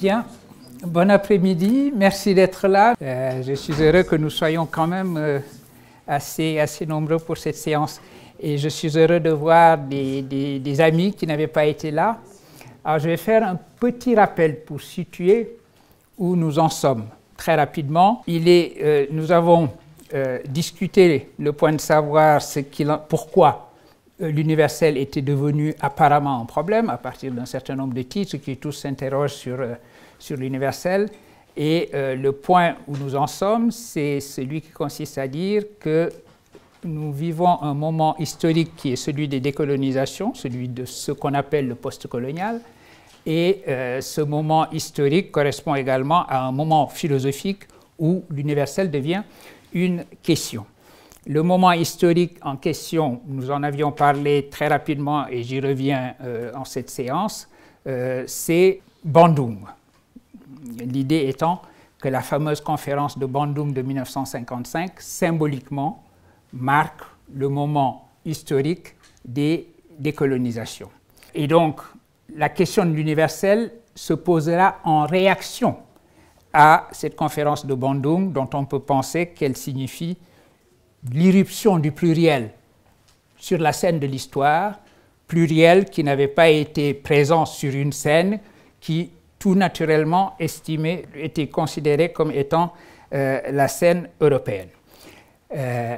Bien, bon après-midi, merci d'être là. Je suis heureux que nous soyons quand même assez nombreux pour cette séance. Et je suis heureux de voir des amis qui n'avaient pas été là. Alors je vais faire un petit rappel pour situer où nous en sommes. Très rapidement, nous avons discuté le point de savoir pourquoi l'universel était devenu apparemment un problème à partir d'un certain nombre de titres qui tous s'interrogent sur l'universel. Et le point où nous en sommes, c'est celui qui consiste à dire que nous vivons un moment historique qui est celui des décolonisations, celui de ce qu'on appelle le post-colonial. Et ce moment historique correspond également à un moment philosophique où l'universel devient une question. Le moment historique en question, nous en avions parlé très rapidement et j'y reviens en cette séance, c'est Bandung. L'idée étant que la fameuse conférence de Bandung de 1955, symboliquement, marque le moment historique des décolonisations. Et donc, la question de l'universel se posera en réaction à cette conférence de Bandung, dont on peut penser qu'elle signifie l'irruption du pluriel sur la scène de l'histoire, pluriel qui n'avait pas été présent sur une scène qui, tout naturellement, était considérée comme étant la scène européenne.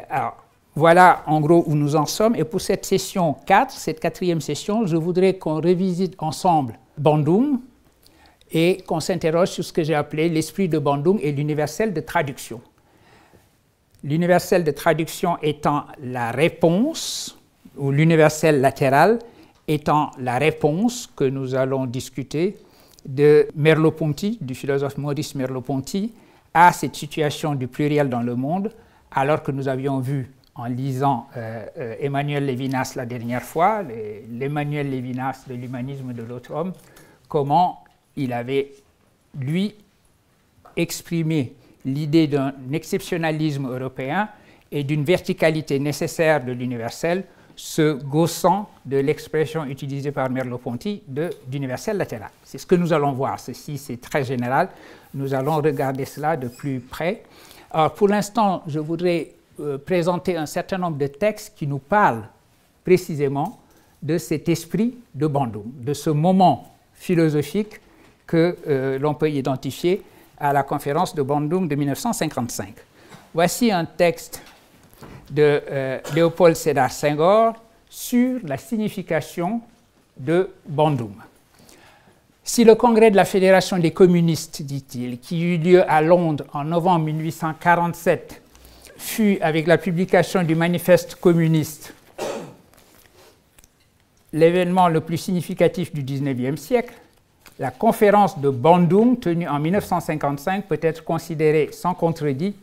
Alors, voilà en gros où nous en sommes. Et pour cette session 4, cette quatrième session, je voudrais qu'on revisite ensemble Bandung et qu'on s'interroge sur ce que j'ai appelé l'esprit de Bandung et l'universel de traduction. L'universel de traduction étant la réponse, ou l'universel latéral étant la réponse que nous allons discuter de Merleau-Ponty, du philosophe Maurice Merleau-Ponty, à cette situation du pluriel dans le monde, alors que nous avions vu en lisant Emmanuel Levinas la dernière fois, l'Emmanuel Levinas de l'humanisme de l'autre homme, comment il avait, lui, exprimé l'idée d'un exceptionnalisme européen et d'une verticalité nécessaire de l'universel, se gaussant de l'expression utilisée par Merleau-Ponty d'universel latéral. C'est ce que nous allons voir. Ceci, c'est très général. Nous allons regarder cela de plus près. Alors, pour l'instant, je voudrais présenter un certain nombre de textes qui nous parlent précisément de cet esprit de Bandung, de ce moment philosophique que l'on peut identifier à la conférence de Bandung de 1955. Voici un texte de Léopold Sédar Senghor sur la signification de Bandung. Si le congrès de la Fédération des communistes, dit-il, qui eut lieu à Londres en novembre 1847, fut, avec la publication du manifeste communiste, l'événement le plus significatif du XIXe siècle, la conférence de Bandung, tenue en 1955, peut être considérée sans contredit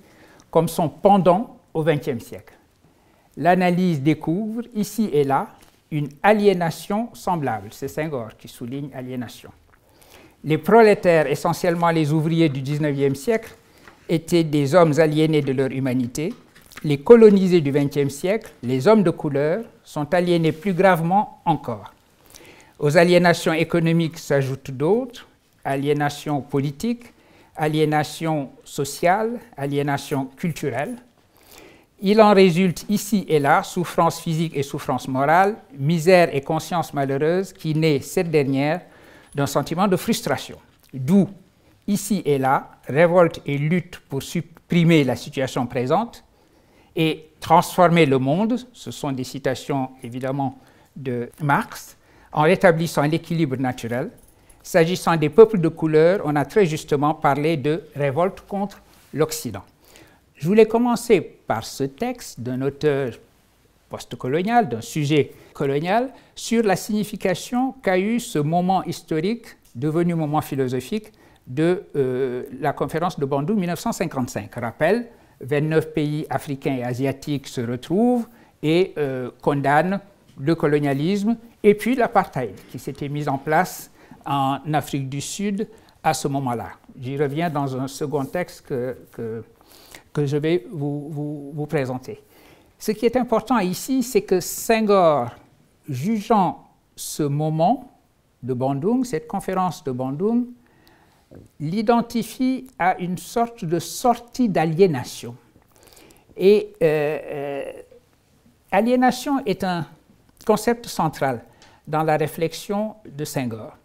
comme son pendant au XXe siècle. L'analyse découvre, ici et là, une aliénation semblable. C'est Senghor qui souligne aliénation. Les prolétaires, essentiellement les ouvriers du XIXe siècle, étaient des hommes aliénés de leur humanité. Les colonisés du XXe siècle, les hommes de couleur, sont aliénés plus gravement encore. Aux aliénations économiques s'ajoutent d'autres, aliénation politique, aliénation sociale, aliénation culturelle. Il en résulte ici et là souffrance physique et souffrance morale, misère et conscience malheureuse qui naît, cette dernière, d'un sentiment de frustration. D'où, ici et là, révolte et lutte pour supprimer la situation présente et transformer le monde, ce sont des citations évidemment de Marx, en rétablissant l'équilibre naturel. S'agissant des peuples de couleur, on a très justement parlé de révolte contre l'Occident. Je voulais commencer par ce texte d'un auteur post-colonial, d'un sujet colonial, sur la signification qu'a eu ce moment historique, devenu moment philosophique, de la conférence de Bandung 1955. Rappel, 29 pays africains et asiatiques se retrouvent et condamnent le colonialisme et puis l'apartheid qui s'était mis en place en Afrique du Sud à ce moment-là. J'y reviens dans un second texte que je vais vous présenter. Ce qui est important ici, c'est que Senghor, jugeant ce moment de Bandung, cette conférence de Bandung, l'identifie à une sorte de sortie d'aliénation. Et aliénation est un concept central dans la réflexion de Senghor.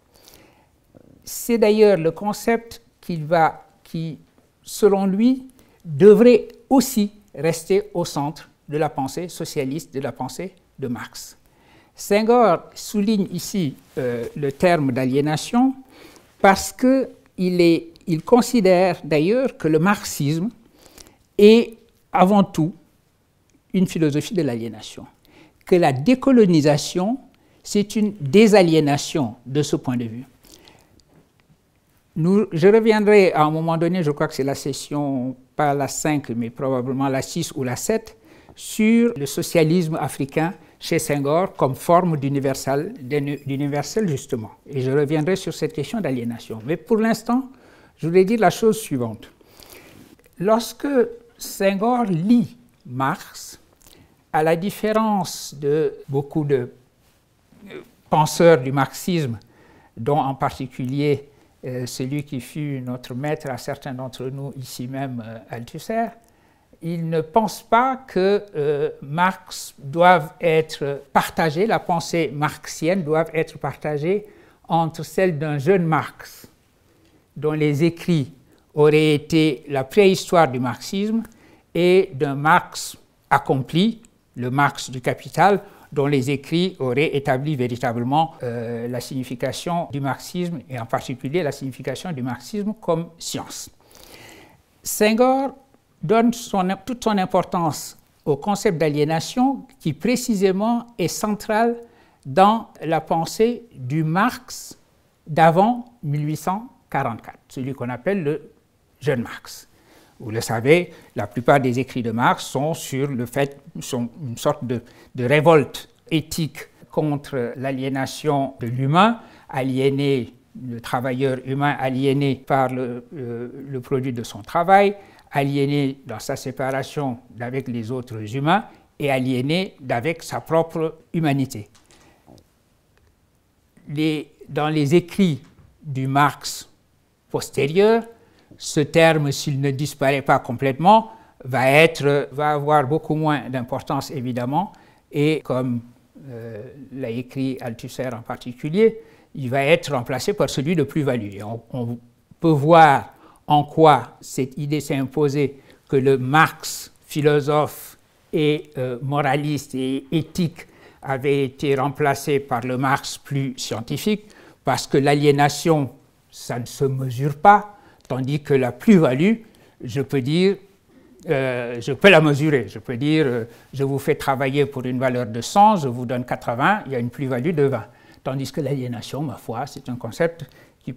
C'est d'ailleurs le concept qui, selon lui, devrait aussi rester au centre de la pensée socialiste, de la pensée de Marx. Senghor souligne ici le terme d'aliénation parce qu'il considère d'ailleurs que le marxisme est avant tout une philosophie de l'aliénation, que la décolonisation, c'est une désaliénation de ce point de vue. Je reviendrai à un moment donné, je crois que c'est la session, pas la 5, mais probablement la 6 ou la 7, sur le socialisme africain chez Senghor comme forme d'universel justement. Et je reviendrai sur cette question d'aliénation. Mais pour l'instant, je voulais dire la chose suivante. Lorsque Senghor lit Marx, à la différence de beaucoup de penseurs du marxisme, dont en particulier celui qui fut notre maître à certains d'entre nous ici même, Althusser, il ne pense pas que Marx doive être partagé, la pensée marxienne doit être partagée entre celle d'un jeune Marx, dont les écrits auraient été la préhistoire du marxisme, et d'un Marx accompli, le Marx du Capital, dont les écrits auraient établi véritablement la signification du marxisme, et en particulier la signification du marxisme comme science. Senghor donne toute son importance au concept d'aliénation qui précisément est central dans la pensée du Marx d'avant 1844, celui qu'on appelle le jeune Marx. Vous le savez, la plupart des écrits de Marx sont une sorte de révolte éthique contre l'aliénation de l'humain, le travailleur humain aliéné par le produit de son travail, aliéné dans sa séparation d'avec les autres humains et aliéné d'avec sa propre humanité. Dans les écrits du Marx postérieur, ce terme, s'il ne disparaît pas complètement, va avoir beaucoup moins d'importance évidemment, et comme l'a écrit Althusser en particulier, il va être remplacé par celui de plus-value. On peut voir en quoi cette idée s'est imposée que le Marx, philosophe et moraliste et éthique, avait été remplacé par le Marx plus scientifique, parce que l'aliénation, ça ne se mesure pas, tandis que la plus-value, je peux la mesurer. Je peux dire, je vous fais travailler pour une valeur de 100, je vous donne 80, il y a une plus-value de 20. Tandis que l'aliénation, ma foi, c'est un concept qui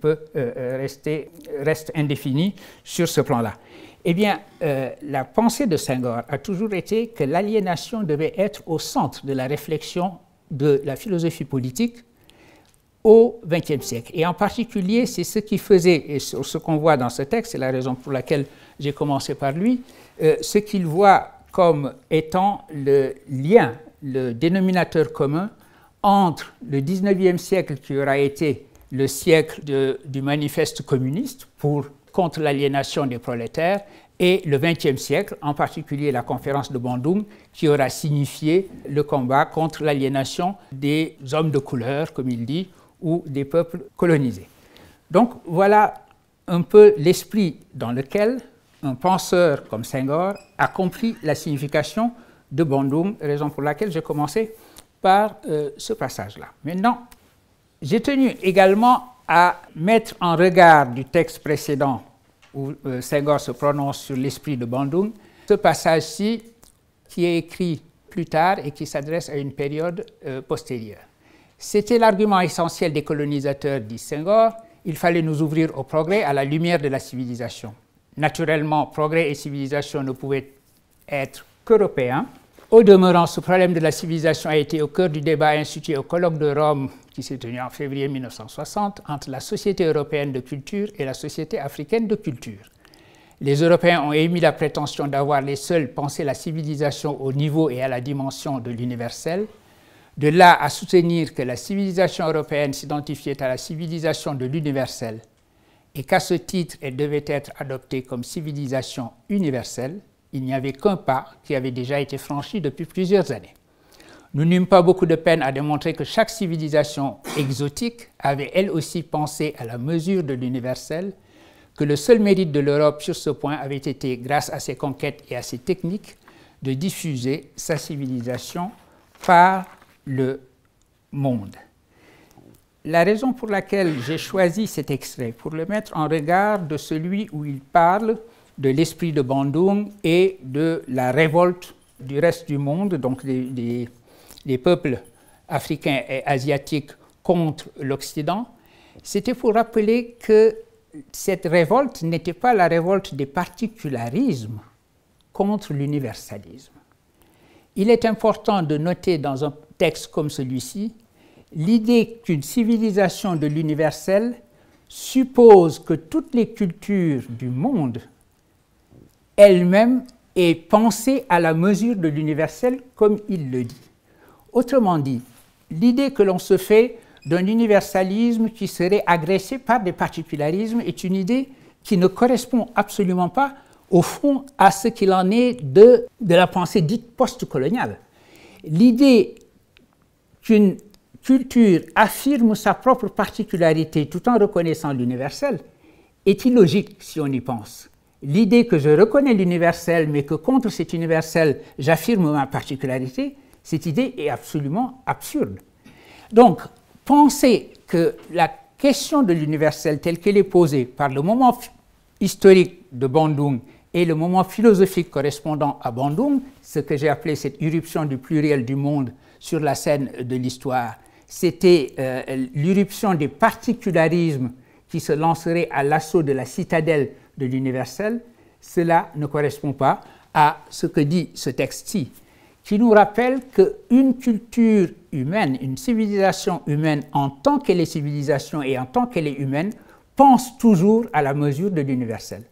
reste indéfini sur ce plan-là. Eh bien, la pensée de Senghor a toujours été que l'aliénation devait être au centre de la réflexion de la philosophie politique au XXe siècle. Et en particulier, c'est ce qui faisait, et ce qu'on voit dans ce texte, c'est la raison pour laquelle j'ai commencé par lui, ce qu'il voit comme étant le lien, le dénominateur commun entre le XIXe siècle qui aura été le siècle du manifeste communiste contre l'aliénation des prolétaires et le XXe siècle, en particulier la conférence de Bandung, qui aura signifié le combat contre l'aliénation des hommes de couleur, comme il dit, ou des peuples colonisés. Donc voilà un peu l'esprit dans lequel un penseur comme Senghor a compris la signification de Bandung, raison pour laquelle j'ai commencé par ce passage-là. Maintenant, j'ai tenu également à mettre en regard du texte précédent où Senghor se prononce sur l'esprit de Bandung, ce passage-ci qui est écrit plus tard et qui s'adresse à une période postérieure. C'était l'argument essentiel des colonisateurs, dit Senghor, il fallait nous ouvrir au progrès à la lumière de la civilisation. Naturellement, progrès et civilisation ne pouvaient être qu'européens. Au demeurant, ce problème de la civilisation a été au cœur du débat institué au colloque de Rome qui s'est tenu en février 1960 entre la Société européenne de culture et la Société africaine de culture. Les Européens ont émis la prétention d'avoir les seuls pensé la civilisation au niveau et à la dimension de l'universel. De là à soutenir que la civilisation européenne s'identifiait à la civilisation de l'universel et qu'à ce titre, elle devait être adoptée comme civilisation universelle, il n'y avait qu'un pas qui avait déjà été franchi depuis plusieurs années. Nous n'eûmes pas beaucoup de peine à démontrer que chaque civilisation exotique avait elle aussi pensé à la mesure de l'universel, que le seul mérite de l'Europe sur ce point avait été, grâce à ses conquêtes et à ses techniques, de diffuser sa civilisation par le monde. La raison pour laquelle j'ai choisi cet extrait, pour le mettre en regard de celui où il parle de l'esprit de Bandung et de la révolte du reste du monde, donc des peuples africains et asiatiques contre l'Occident, c'était pour rappeler que cette révolte n'était pas la révolte des particularismes contre l'universalisme. Il est important de noter dans un texte comme celui-ci l'idée qu'une civilisation de l'universel suppose que toutes les cultures du monde elles-mêmes aient pensé à la mesure de l'universel comme il le dit. Autrement dit, l'idée que l'on se fait d'un universalisme qui serait agressé par des particularismes est une idée qui ne correspond absolument pas, au fond, à ce qu'il en est de la pensée dite post-coloniale. L'idée qu'une culture affirme sa propre particularité tout en reconnaissant l'universel est illogique si on y pense. L'idée que je reconnais l'universel, mais que contre cet universel, j'affirme ma particularité, cette idée est absolument absurde. Donc, penser que la question de l'universel telle qu'elle est posée par le moment historique de Bandung et le moment philosophique correspondant à Bandung, ce que j'ai appelé cette irruption du pluriel du monde sur la scène de l'histoire, c'était l'irruption des particularismes qui se lanceraient à l'assaut de la citadelle de l'universel, cela ne correspond pas à ce que dit ce texte-ci, qui nous rappelle qu'une culture humaine, une civilisation humaine, en tant qu'elle est civilisation et en tant qu'elle est humaine, pense toujours à la mesure de l'universel.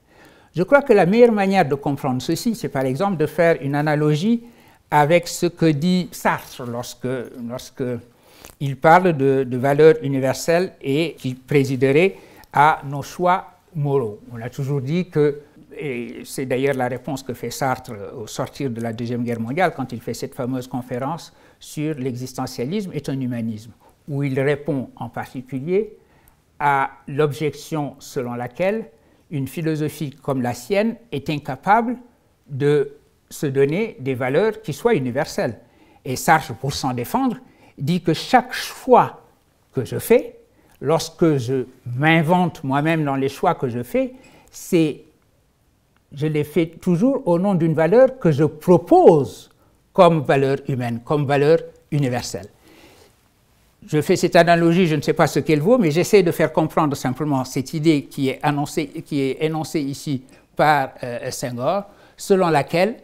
Je crois que la meilleure manière de comprendre ceci, c'est par exemple de faire une analogie avec ce que dit Sartre lorsque il parle de valeurs universelles et qui présideraient à nos choix moraux. On a toujours dit que, et c'est d'ailleurs la réponse que fait Sartre au sortir de la Deuxième Guerre mondiale, quand il fait cette fameuse conférence sur l'existentialisme et un humanisme, où il répond en particulier à l'objection selon laquelle une philosophie comme la sienne est incapable de se donner des valeurs qui soient universelles. Et Sartre, pour s'en défendre, dit que chaque choix que je fais, lorsque je m'invente moi-même dans les choix que je fais, je les fais toujours au nom d'une valeur que je propose comme valeur humaine, comme valeur universelle. Je fais cette analogie, je ne sais pas ce qu'elle vaut, mais j'essaie de faire comprendre simplement cette idée qui est énoncée ici par Senghor, selon laquelle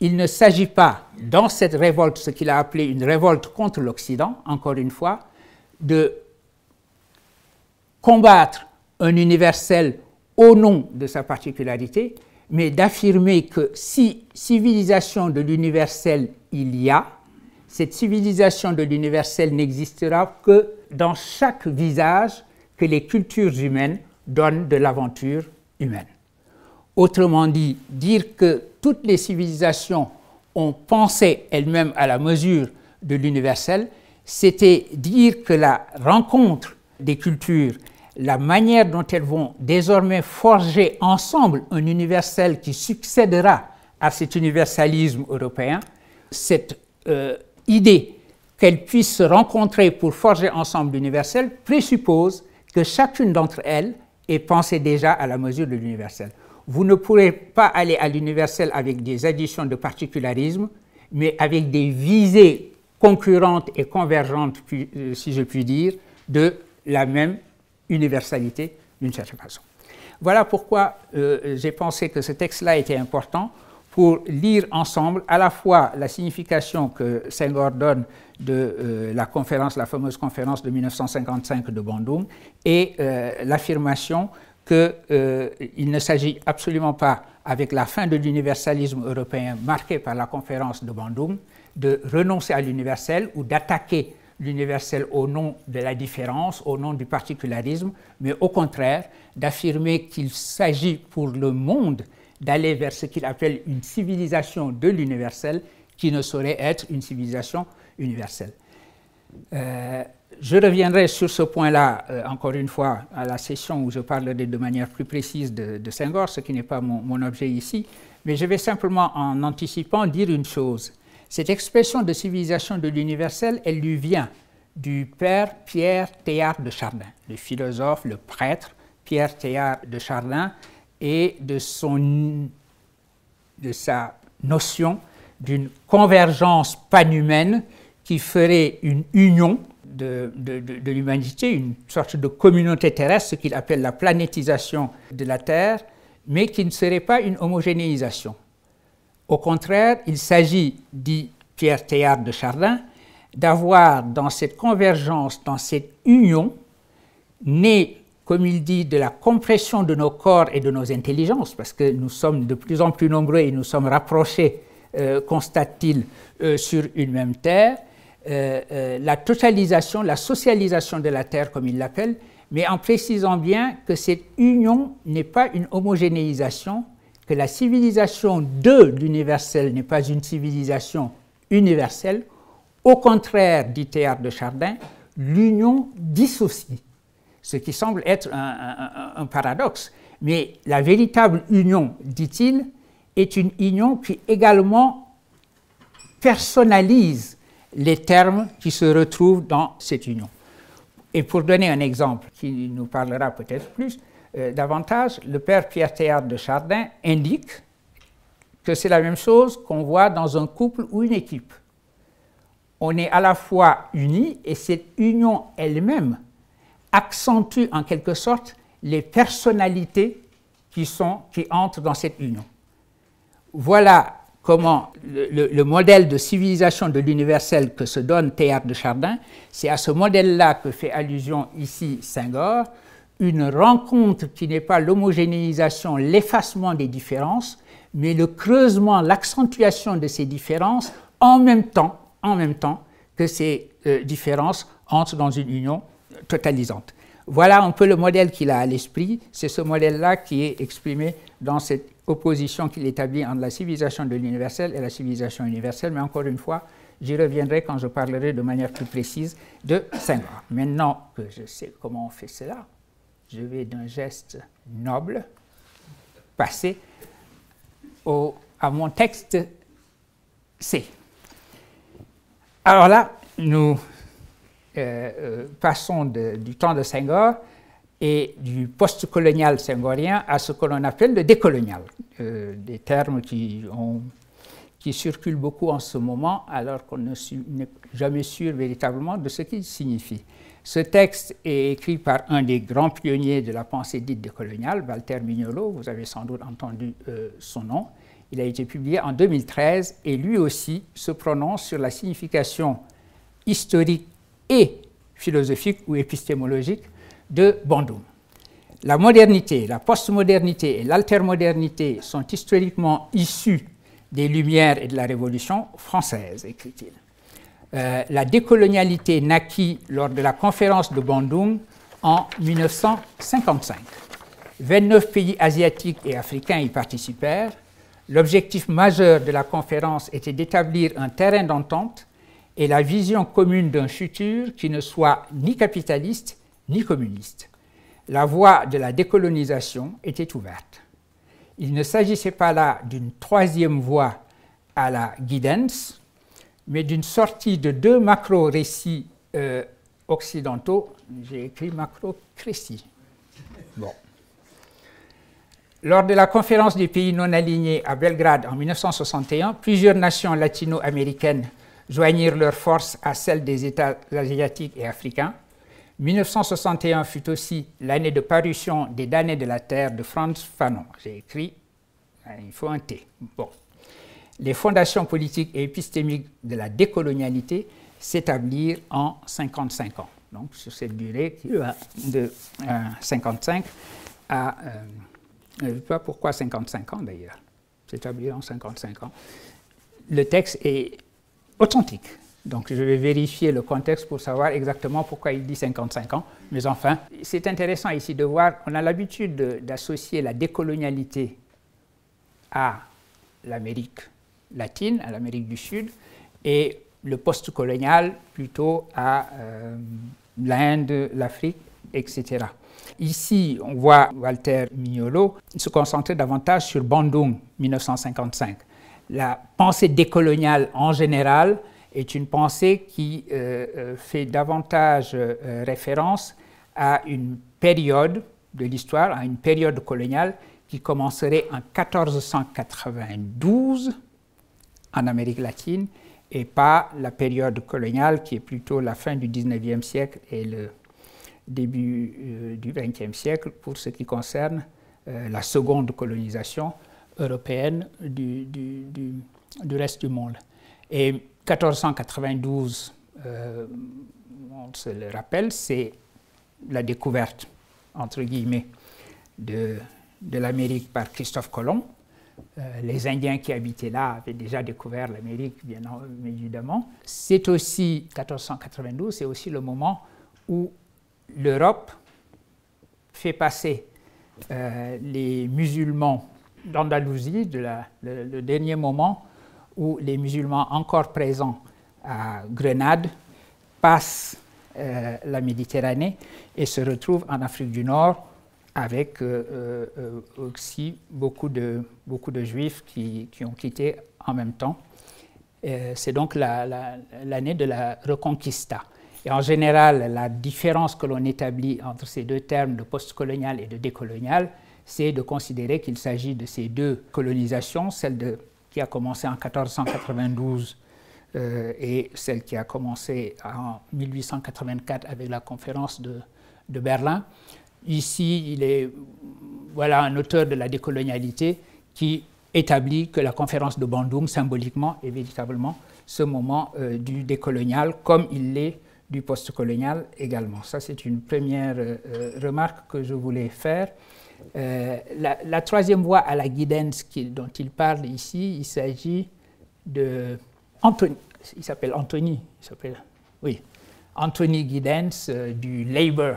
il ne s'agit pas, dans cette révolte, ce qu'il a appelé une révolte contre l'Occident, encore une fois, de combattre un universel au nom de sa particularité, mais d'affirmer que si civilisation de l'universel il y a, cette civilisation de l'universel n'existera que dans chaque visage que les cultures humaines donnent de l'aventure humaine. Autrement dit, dire que toutes les civilisations ont pensé elles-mêmes à la mesure de l'universel, c'était dire que la rencontre des cultures, la manière dont elles vont désormais forger ensemble un universel qui succédera à cet universalisme européen, cette idée qu'elles puissent se rencontrer pour forger ensemble l'universel présuppose que chacune d'entre elles ait pensé déjà à la mesure de l'universel. Vous ne pourrez pas aller à l'universel avec des additions de particularisme, mais avec des visées concurrentes et convergentes, si je puis dire, de la même universalité d'une certaine façon. Voilà pourquoi j'ai pensé que ce texte-là était important pour lire ensemble à la fois la signification que Senghor donne de la fameuse conférence de 1955 de Bandung et l'affirmation qu'il ne s'agit absolument pas, avec la fin de l'universalisme européen marqué par la conférence de Bandung, de renoncer à l'universel ou d'attaquer l'universel au nom de la différence, au nom du particularisme, mais au contraire d'affirmer qu'il s'agit pour le monde d'aller vers ce qu'il appelle une civilisation de l'universel qui ne saurait être une civilisation universelle. Je reviendrai sur ce point-là, encore une fois, à la session où je parlerai de manière plus précise de Senghor, ce qui n'est pas mon objet ici, mais je vais simplement, en anticipant, dire une chose. Cette expression de civilisation de l'universel, elle lui vient du père Pierre Teilhard de Chardin, le philosophe, le prêtre Pierre Teilhard de Chardin, et de sa notion d'une convergence panhumaine qui ferait une union de l'humanité, une sorte de communauté terrestre, ce qu'il appelle la planétisation de la Terre, mais qui ne serait pas une homogénéisation. Au contraire, il s'agit, dit Pierre Teilhard de Chardin, d'avoir dans cette convergence, dans cette union, née, comme il dit, de la compression de nos corps et de nos intelligences, parce que nous sommes de plus en plus nombreux et nous sommes rapprochés, constate-t-il, sur une même terre, la totalisation, la socialisation de la terre, comme il l'appelle, mais en précisant bien que cette union n'est pas une homogénéisation, que la civilisation de l'universel n'est pas une civilisation universelle. Au contraire, dit Teilhard de Chardin, l'union dissocie, ce qui semble être un paradoxe. Mais la véritable union, dit-il, est une union qui également personnalise les termes qui se retrouvent dans cette union. Et pour donner un exemple qui nous parlera peut-être plus, davantage, le père Pierre Teilhard de Chardin indique que c'est la même chose qu'on voit dans un couple ou une équipe. On est à la fois unis et cette union elle-même accentue en quelque sorte les personnalités qui entrent dans cette union. Voilà comment le modèle de civilisation de l'universel que se donne Teilhard de Chardin, c'est à ce modèle-là que fait allusion ici Senghor, une rencontre qui n'est pas l'homogénéisation, l'effacement des différences, mais le creusement, l'accentuation de ces différences en même temps que ces différences entrent dans une union totalisante. Voilà un peu le modèle qu'il a à l'esprit, c'est ce modèle-là qui est exprimé dans cette opposition qu'il établit entre la civilisation de l'universel et la civilisation universelle, mais encore une fois, j'y reviendrai quand je parlerai de manière plus précise de Senghor. Maintenant que je sais comment on fait cela, je vais d'un geste noble passer à mon texte C. Alors là, nous passons du temps de Senghor et du post-colonial senghorien à ce que l'on appelle le décolonial, des termes qui circulent beaucoup en ce moment alors qu'on n'est jamais sûr véritablement de ce qu'ils signifient. Ce texte est écrit par un des grands pionniers de la pensée dite décoloniale, Walter Mignolo, vous avez sans doute entendu son nom. Il a été publié en 2013 et lui aussi se prononce sur la signification historique et philosophique ou épistémologique de Bandung. La modernité, la postmodernité et l'altermodernité sont historiquement issues des Lumières et de la Révolution française, écrit-il. La décolonialité naquit lors de la conférence de Bandung en 1955. 29 pays asiatiques et africains y participèrent. L'objectif majeur de la conférence était d'établir un terrain d'entente et la vision commune d'un futur qui ne soit ni capitaliste ni communiste. La voie de la décolonisation était ouverte. Il ne s'agissait pas là d'une troisième voie à la Giddens, mais d'une sortie de deux macro-récits occidentaux. J'ai écrit macro-récits. Bon. Lors de la conférence des pays non alignés à Belgrade en 1961, plusieurs nations latino-américaines joignirent leurs forces à celles des États asiatiques et africains. 1961 fut aussi l'année de parution des Damnés de la Terre de Frantz Fanon. J'ai écrit, il faut un T. Bon. Les fondations politiques et épistémiques de la décolonialité s'établirent en 55 ans. Donc, sur cette durée qui va de 55 à... je ne sais pas pourquoi 55 ans d'ailleurs. S'établir en 55 ans. Le texte est authentique. Donc je vais vérifier le contexte pour savoir exactement pourquoi il dit 55 ans. Mais enfin, c'est intéressant ici de voir, on a l'habitude d'associer la décolonialité à l'Amérique latine, à l'Amérique du Sud, et le post-colonial plutôt à l'Inde, l'Afrique, etc. Ici, on voit Walter Mignolo se concentrer davantage sur Bandung, 1955. La pensée décoloniale en général est une pensée qui fait davantage référence à une période de l'histoire, à une période coloniale qui commencerait en 1492 en Amérique latine et pas la période coloniale qui est plutôt la fin du 19e siècle et le début du 20e siècle pour ce qui concerne la seconde colonisation européenne du reste du monde. Et 1492, on se le rappelle, c'est la découverte, entre guillemets, de l'Amérique par Christophe Colomb. Les Indiens qui habitaient là avaient déjà découvert l'Amérique, bien évidemment. C'est aussi, 1492, c'est aussi le moment où l'Europe fait passer les musulmans d'Andalousie, le dernier moment où les musulmans encore présents à Grenade passent la Méditerranée et se retrouvent en Afrique du Nord avec aussi beaucoup de Juifs qui ont quitté en même temps. C'est donc l'année de la Reconquista. Et en général, la différence que l'on établit entre ces deux termes de postcolonial et de décolonial, c'est de considérer qu'il s'agit de ces deux colonisations, celle qui a commencé en 1492 et celle qui a commencé en 1884 avec la conférence de Berlin. Ici, il est un auteur de la décolonialité qui établit que la conférence de Bandung, symboliquement et véritablement, ce moment du décolonial, comme il l'est du postcolonial également. Ça, c'est une première remarque que je voulais faire. La troisième voie à la guidance dont il parle ici, il s'agit de Anthony. Il s'appelle Anthony. Anthony Giddens du Labour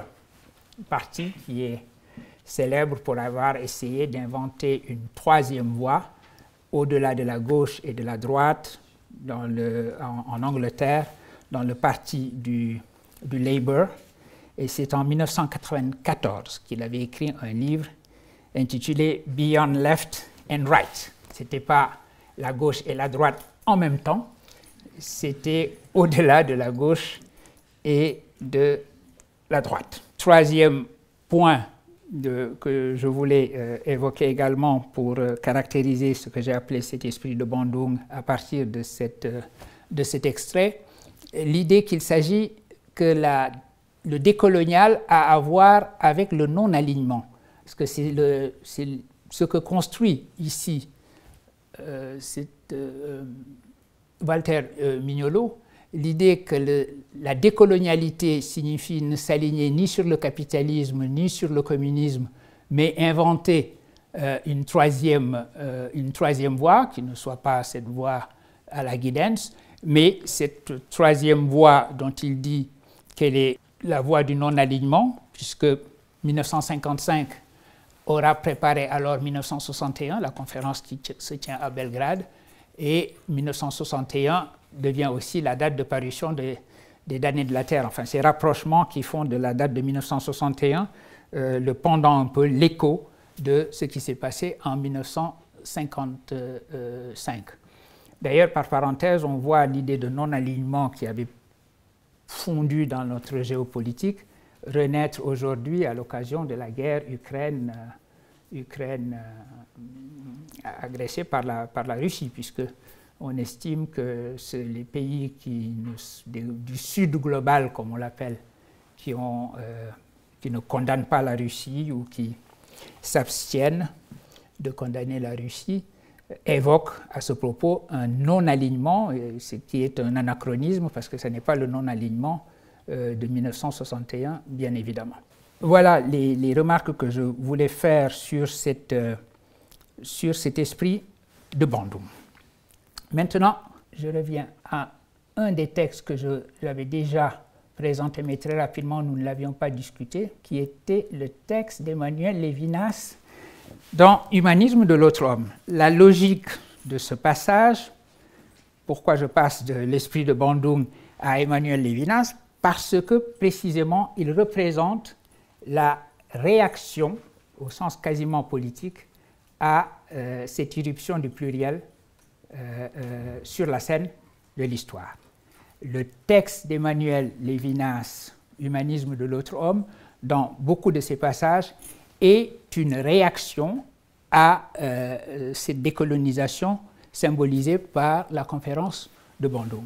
Party, qui est célèbre pour avoir essayé d'inventer une troisième voie au-delà de la gauche et de la droite en Angleterre, dans le parti du Labour. Et c'est en 1994 qu'il avait écrit un livre intitulé Beyond Left and Right. Ce n'était pas la gauche et la droite en même temps, c'était au-delà de la gauche et de la droite. Troisième point que je voulais évoquer également pour caractériser ce que j'ai appelé cet esprit de Bandung à partir de cet extrait, l'idée qu'il s'agit que le décolonial a à voir avec le non-alignement. Parce que c'est ce que construit ici Walter Mignolo, l'idée que la décolonialité signifie ne s'aligner ni sur le capitalisme ni sur le communisme, mais inventer une troisième voie, qui ne soit pas cette voie à la Giddens, mais cette troisième voie dont il dit qu'elle est la voie du non-alignement, puisque 1955 aura préparé alors 1961, la conférence qui se tient à Belgrade, et 1961 devient aussi la date de parution des damnés de la Terre. Enfin, ces rapprochements qui font de la date de 1961 le pendant un peu, l'écho de ce qui s'est passé en 1955. D'ailleurs, par parenthèse, on voit l'idée de non-alignement qui avait fondu dans notre géopolitique renaître aujourd'hui à l'occasion de la guerre Ukraine agressée par la Russie, puisque on estime que c'est les pays du sud global, comme on l'appelle, qui ne condamnent pas la Russie ou qui s'abstiennent de condamner la Russie, évoquent à ce propos un non-alignement, ce qui est un anachronisme parce que ce n'est pas le non-alignement de 1961, bien évidemment. Voilà les remarques que je voulais faire sur cet esprit de Bandung. Maintenant, je reviens à un des textes que j'avais déjà présenté, mais très rapidement nous ne l'avions pas discuté, qui était le texte d'Emmanuel Levinas dans Humanisme de l'autre homme. La logique de ce passage, pourquoi je passe de l'esprit de Bandung à Emmanuel Levinas, parce que précisément il représente la réaction, au sens quasiment politique, à cette irruption du pluriel sur la scène de l'histoire. Le texte d'Emmanuel Levinas, Humanisme de l'autre homme, dans beaucoup de ses passages, est une réaction à cette décolonisation symbolisée par la conférence de Bandung.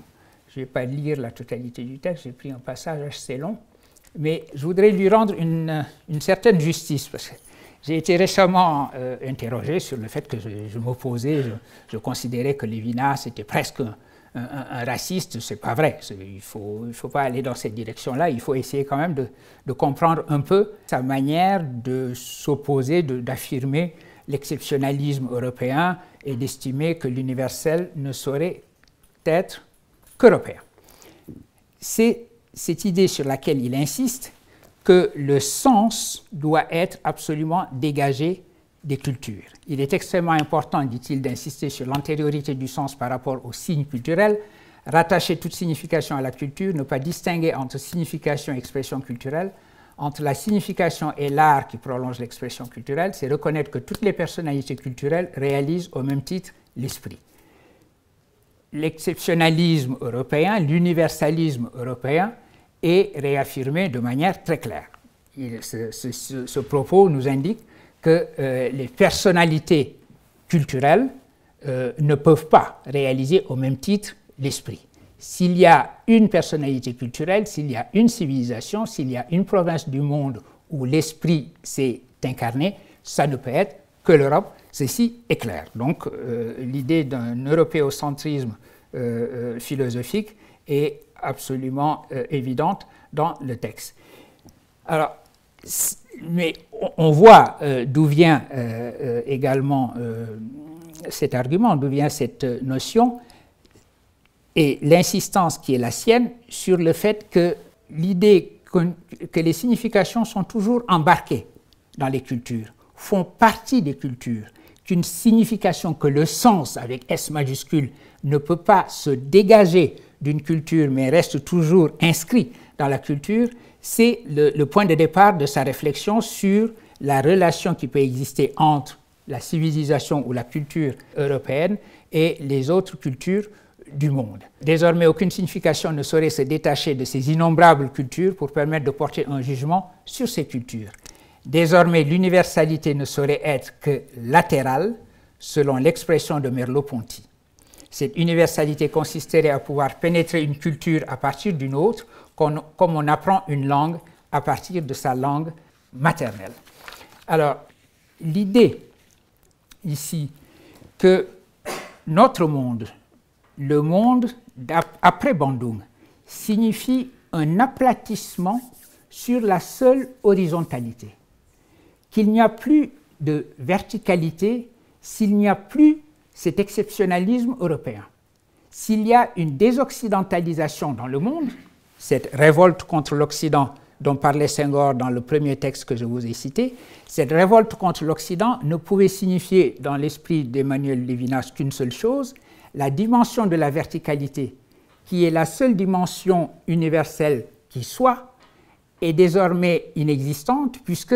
Je ne vais pas lire la totalité du texte, j'ai pris un passage assez long, mais je voudrais lui rendre une certaine justice, parce que j'ai été récemment interrogé sur le fait que je m'opposais, je considérais que Levinas était presque un raciste. Ce n'est pas vrai, il ne faut pas aller dans cette direction-là, il faut essayer quand même de comprendre un peu sa manière de s'opposer, d'affirmer l'exceptionnalisme européen et d'estimer que l'universel ne saurait être qu'européen. C'est cette idée sur laquelle il insiste que le sens doit être absolument dégagé des cultures. Il est extrêmement important, dit-il, d'insister sur l'antériorité du sens par rapport aux signes culturels, rattacher toute signification à la culture, ne pas distinguer entre signification et expression culturelle, entre la signification et l'art qui prolonge l'expression culturelle, c'est reconnaître que toutes les personnalités culturelles réalisent au même titre l'esprit. L'exceptionnalisme européen, l'universalisme européen est réaffirmé de manière très claire. Ce propos nous indique que les personnalités culturelles ne peuvent pas réaliser au même titre l'esprit. S'il y a une personnalité culturelle, s'il y a une civilisation, s'il y a une province du monde où l'esprit s'est incarné, ça ne peut être que l'Europe. Ceci est clair. Donc l'idée d'un européocentrisme philosophique est absolument évidente dans le texte. Alors, mais on voit d'où vient également cet argument, d'où vient cette notion, et l'insistance qui est la sienne sur le fait que l'idée que les significations sont toujours embarquées dans les cultures, font partie des cultures, qu'une signification, que le sens avec S majuscule ne peut pas se dégager d'une culture mais reste toujours inscrit dans la culture, c'est le point de départ de sa réflexion sur la relation qui peut exister entre la civilisation ou la culture européenne et les autres cultures du monde. Désormais, aucune signification ne saurait se détacher de ces innombrables cultures pour permettre de porter un jugement sur ces cultures. Désormais, l'universalité ne saurait être que latérale, selon l'expression de Merleau-Ponty. Cette universalité consisterait à pouvoir pénétrer une culture à partir d'une autre, comme on apprend une langue à partir de sa langue maternelle. Alors, l'idée ici que notre monde, le monde après Bandung, signifie un aplatissement sur la seule horizontalité, qu'il n'y a plus de verticalité s'il n'y a plus cet exceptionnalisme européen. S'il y a une désoccidentalisation dans le monde, cette révolte contre l'Occident dont parlait Senghor dans le premier texte que je vous ai cité, cette révolte contre l'Occident ne pouvait signifier dans l'esprit d'Emmanuel Levinas qu'une seule chose, la dimension de la verticalité, qui est la seule dimension universelle qui soit, est désormais inexistante puisque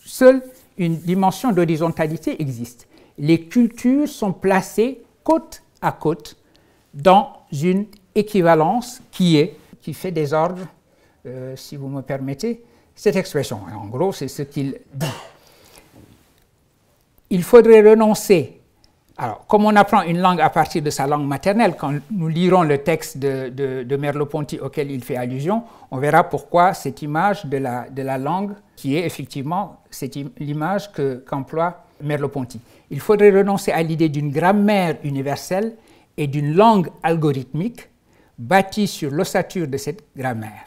seule une dimension d'horizontalité existe. Les cultures sont placées côte à côte dans une équivalence qui fait désordre, si vous me permettez cette expression. En gros, c'est ce qu'il dit. Il faudrait renoncer. Alors, comme on apprend une langue à partir de sa langue maternelle, quand nous lirons le texte de Merleau-Ponty auquel il fait allusion, on verra pourquoi cette image de la langue, qui est effectivement l'image qu'emploie Merleau-Ponty. Il faudrait renoncer à l'idée d'une grammaire universelle et d'une langue algorithmique bâtie sur l'ossature de cette grammaire.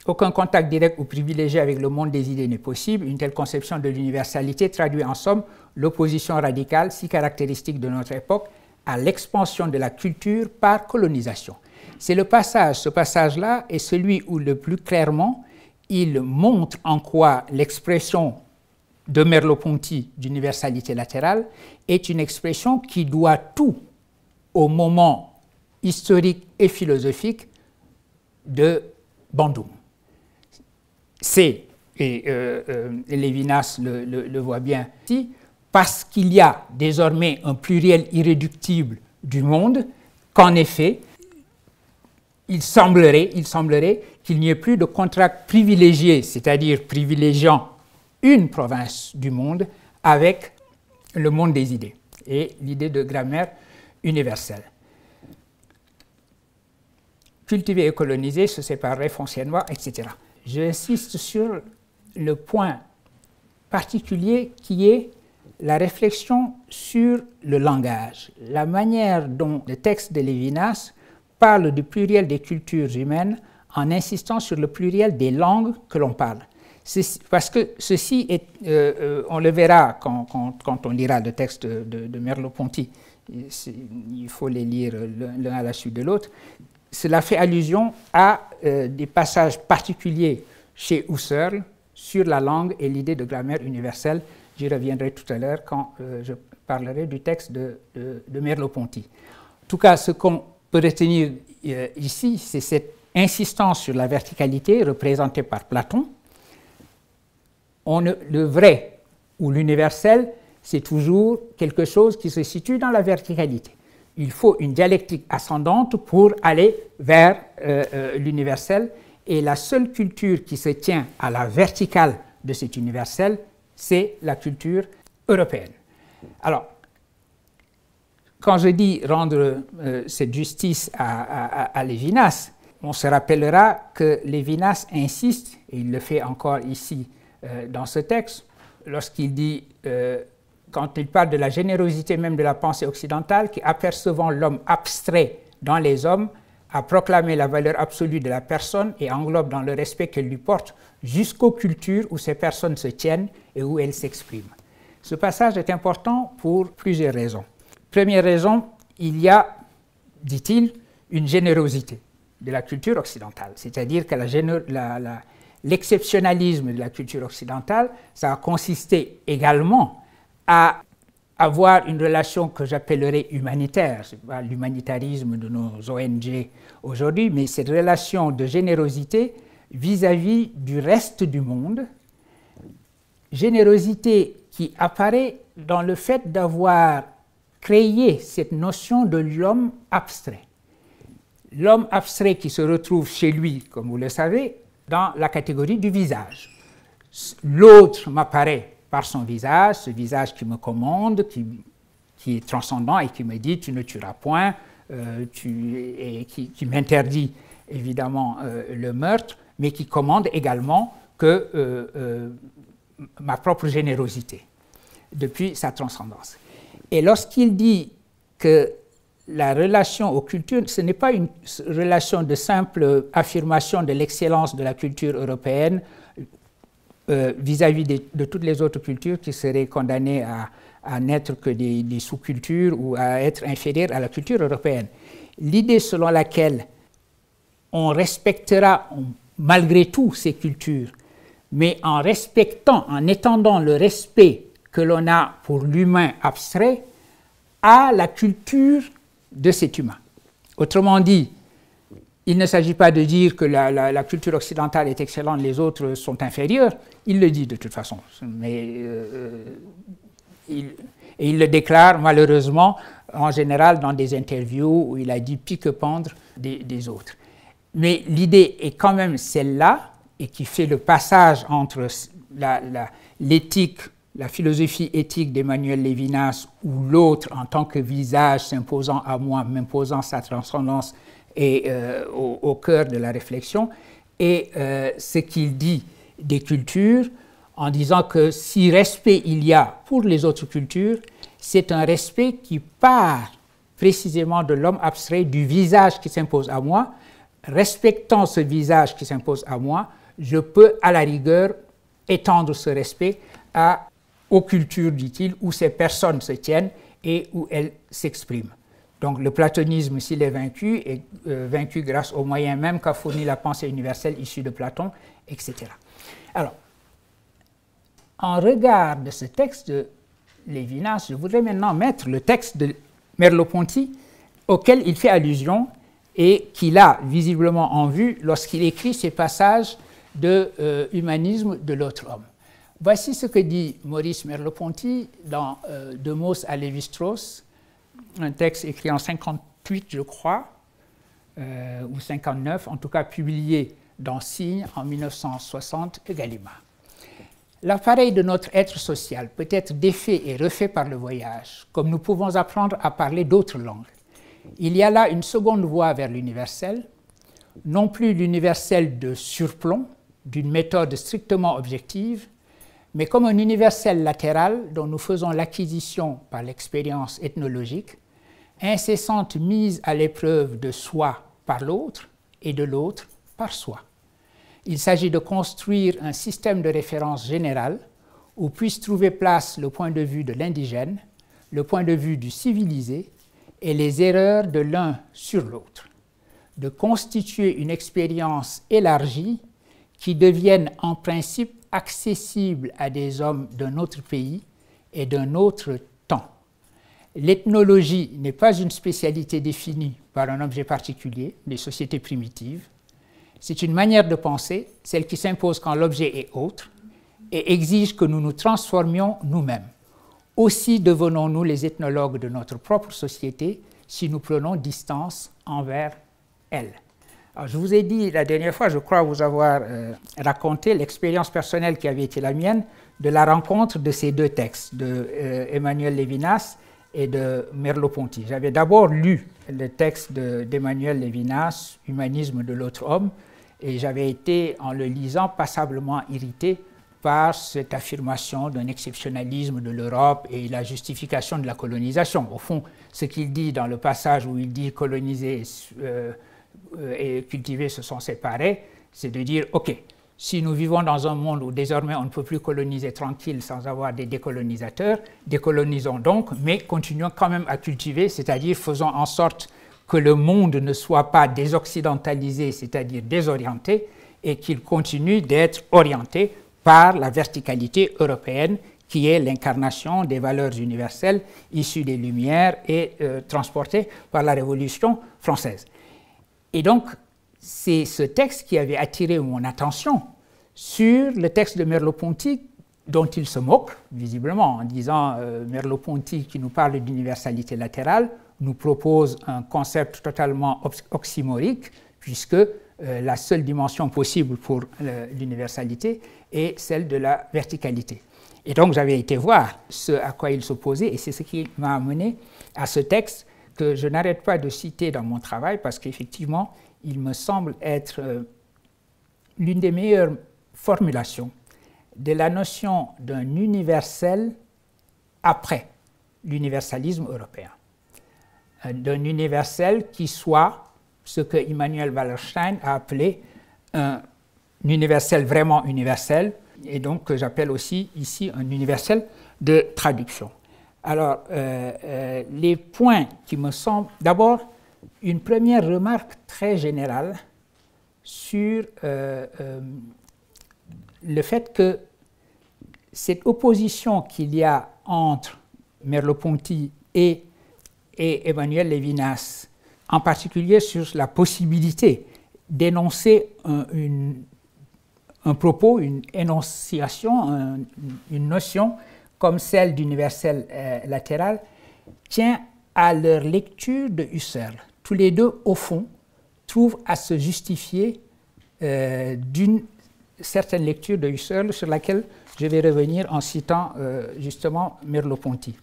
Aucun contact direct ou privilégié avec le monde des idées n'est possible. Une telle conception de l'universalité traduit en somme l'opposition radicale, si caractéristique de notre époque, à l'expansion de la culture par colonisation. C'est le passage, ce passage-là est celui où le plus clairement il montre en quoi l'expression de Merleau-Ponty d'universalité latérale est une expression qui doit tout au moment historique et philosophique de Bandung. C'est, et Lévinas le voit bien ici, parce qu'il y a désormais un pluriel irréductible du monde, qu'en effet, il semblerait qu'il n'y ait plus de contrat privilégié, c'est-à-dire privilégiant une province du monde avec le monde des idées et l'idée de grammaire universelle. Cultiver et coloniser se séparerait foncièrement, etc. J'insiste sur le point particulier qui est la réflexion sur le langage, la manière dont le texte de Lévinas parle du pluriel des cultures humaines en insistant sur le pluriel des langues que l'on parle. Parce que ceci est, on le verra quand on lira le texte de Merleau-Ponty, il faut les lire l'un à la suite de l'autre. Cela fait allusion à des passages particuliers chez Husserl sur la langue et l'idée de grammaire universelle. J'y reviendrai tout à l'heure quand je parlerai du texte de Merleau-Ponty. En tout cas, ce qu'on peut retenir ici, c'est cette insistance sur la verticalité représentée par Platon. Le vrai ou l'universel, c'est toujours quelque chose qui se situe dans la verticalité. Il faut une dialectique ascendante pour aller vers l'universel, et la seule culture qui se tient à la verticale de cet universel, c'est la culture européenne. Alors, quand je dis rendre cette justice à Lévinas, on se rappellera que Lévinas insiste, et il le fait encore ici dans ce texte, lorsqu'il dit, quand il parle de la générosité même de la pensée occidentale, qui apercevant l'homme abstrait dans les hommes, a proclamé la valeur absolue de la personne et englobe dans le respect qu'elle lui porte jusqu'aux cultures où ces personnes se tiennent et où elles s'expriment. Ce passage est important pour plusieurs raisons. Première raison, il y a, dit-il, une générosité de la culture occidentale, c'est-à-dire que l'exceptionnalisme de la culture occidentale, ça a consisté également à avoir une relation que j'appellerais humanitaire, ce n'est pas l'humanitarisme de nos ONG aujourd'hui, mais cette relation de générosité vis-à-vis du reste du monde, générosité qui apparaît dans le fait d'avoir créé cette notion de l'homme abstrait. L'homme abstrait qui se retrouve chez lui, comme vous le savez, dans la catégorie du visage. L'autre m'apparaît par son visage, ce visage qui me commande, qui est transcendant et qui me dit « tu ne tueras point », et qui m'interdit évidemment le meurtre, mais qui commande également que ma propre générosité, depuis sa transcendance. Et lorsqu'il dit que la relation aux cultures, ce n'est pas une relation de simple affirmation de l'excellence de la culture européenne vis-à-vis de toutes les autres cultures qui seraient condamnées à n'être que des sous-cultures ou à être inférieures à la culture européenne. L'idée selon laquelle on respectera malgré tout ces cultures, mais en respectant, en étendant le respect que l'on a pour l'humain abstrait à la culture de cet humain. Autrement dit, il ne s'agit pas de dire que la culture occidentale est excellente, les autres sont inférieurs. Il le dit de toute façon, mais il le déclare malheureusement en général dans des interviews où il a dit pique-pendre des autres. Mais l'idée est quand même celle-là, et qui fait le passage entre l'éthique, la philosophie éthique d'Emmanuel Lévinas, où l'autre, en tant que visage s'imposant à moi, m'imposant sa transcendance, est au cœur de la réflexion, et ce qu'il dit des cultures, en disant que si respect il y a pour les autres cultures, c'est un respect qui part précisément de l'homme abstrait, du visage qui s'impose à moi. Respectant ce visage qui s'impose à moi, je peux à la rigueur étendre ce respect aux cultures, dit-il, où ces personnes se tiennent et où elles s'expriment. Donc le platonisme, s'il est vaincu, est vaincu grâce aux moyens même qu'a fourni la pensée universelle issue de Platon, etc. Alors, en regard de ce texte de Lévinas, je voudrais maintenant mettre le texte de Merleau-Ponty auquel il fait allusion et qu'il a visiblement en vue lorsqu'il écrit ces passages de humanisme de l'autre homme. Voici ce que dit Maurice Merleau-Ponty dans De Mos à Lévi-Strauss, un texte écrit en 58, je crois, ou 59, en tout cas publié dans Signe en 1960, Gallimard. L'appareil de notre être social peut être défait et refait par le voyage, comme nous pouvons apprendre à parler d'autres langues. Il y a là une seconde voie vers l'universel, non plus l'universel de surplomb, d'une méthode strictement objective, mais comme un universel latéral dont nous faisons l'acquisition par l'expérience ethnologique, incessante mise à l'épreuve de soi par l'autre et de l'autre par soi. Il s'agit de construire un système de référence général où puisse trouver place le point de vue de l'indigène, le point de vue du civilisé et les erreurs de l'un sur l'autre, de constituer une expérience élargie qui devienne en principe accessible à des hommes d'un autre pays et d'un autre temps. L'ethnologie n'est pas une spécialité définie par un objet particulier, les sociétés primitives. C'est une manière de penser, celle qui s'impose quand l'objet est autre, et exige que nous nous transformions nous-mêmes. Aussi devenons-nous les ethnologues de notre propre société si nous prenons distance envers elle. Alors, je vous ai dit la dernière fois, je crois vous avoir raconté l'expérience personnelle qui avait été la mienne de la rencontre de ces deux textes, de Emmanuel Lévinas et de Merleau-Ponty. J'avais d'abord lu le texte d'Emmanuel Lévinas, Humanisme de l'autre homme, et j'avais été, en le lisant, passablement irrité par cette affirmation d'un exceptionnalisme de l'Europe et la justification de la colonisation. Au fond, ce qu'il dit dans le passage où il dit coloniser et cultiver se sont séparés, c'est de dire, OK, si nous vivons dans un monde où désormais on ne peut plus coloniser tranquille sans avoir des décolonisateurs, décolonisons donc, mais continuons quand même à cultiver, c'est-à-dire faisons en sorte que le monde ne soit pas désoccidentalisé, c'est-à-dire désorienté, et qu'il continue d'être orienté par la verticalité européenne qui est l'incarnation des valeurs universelles issues des Lumières et transportées par la Révolution française. Et donc, c'est ce texte qui avait attiré mon attention sur le texte de Merleau-Ponty dont il se moque, visiblement, en disant Merleau-Ponty qui nous parle d'universalité latérale nous propose un concept totalement oxymorique, puisque la seule dimension possible pour l'universalité est celle de la verticalité. Et donc j'avais été voir ce à quoi il s'opposait, et c'est ce qui m'a amené à ce texte que je n'arrête pas de citer dans mon travail, parce qu'effectivement, il me semble être l'une des meilleures formulations de la notion d'un universel après l'universalisme européen. D'un universel qui soit ce que Immanuel Wallerstein a appelé un universel vraiment universel, et donc que j'appelle aussi ici un universel de traduction. Alors, les points qui me semblent... D'abord, une première remarque très générale sur le fait que cette opposition qu'il y a entre Merleau-Ponty et Emmanuel Lévinas, en particulier sur la possibilité d'énoncer un propos, une énonciation, une notion comme celle d'universel latéral, tient à leur lecture de Husserl. Tous les deux, au fond, trouvent à se justifier d'une certaine lecture de Husserl sur laquelle je vais revenir en citant justement Merleau-Ponty.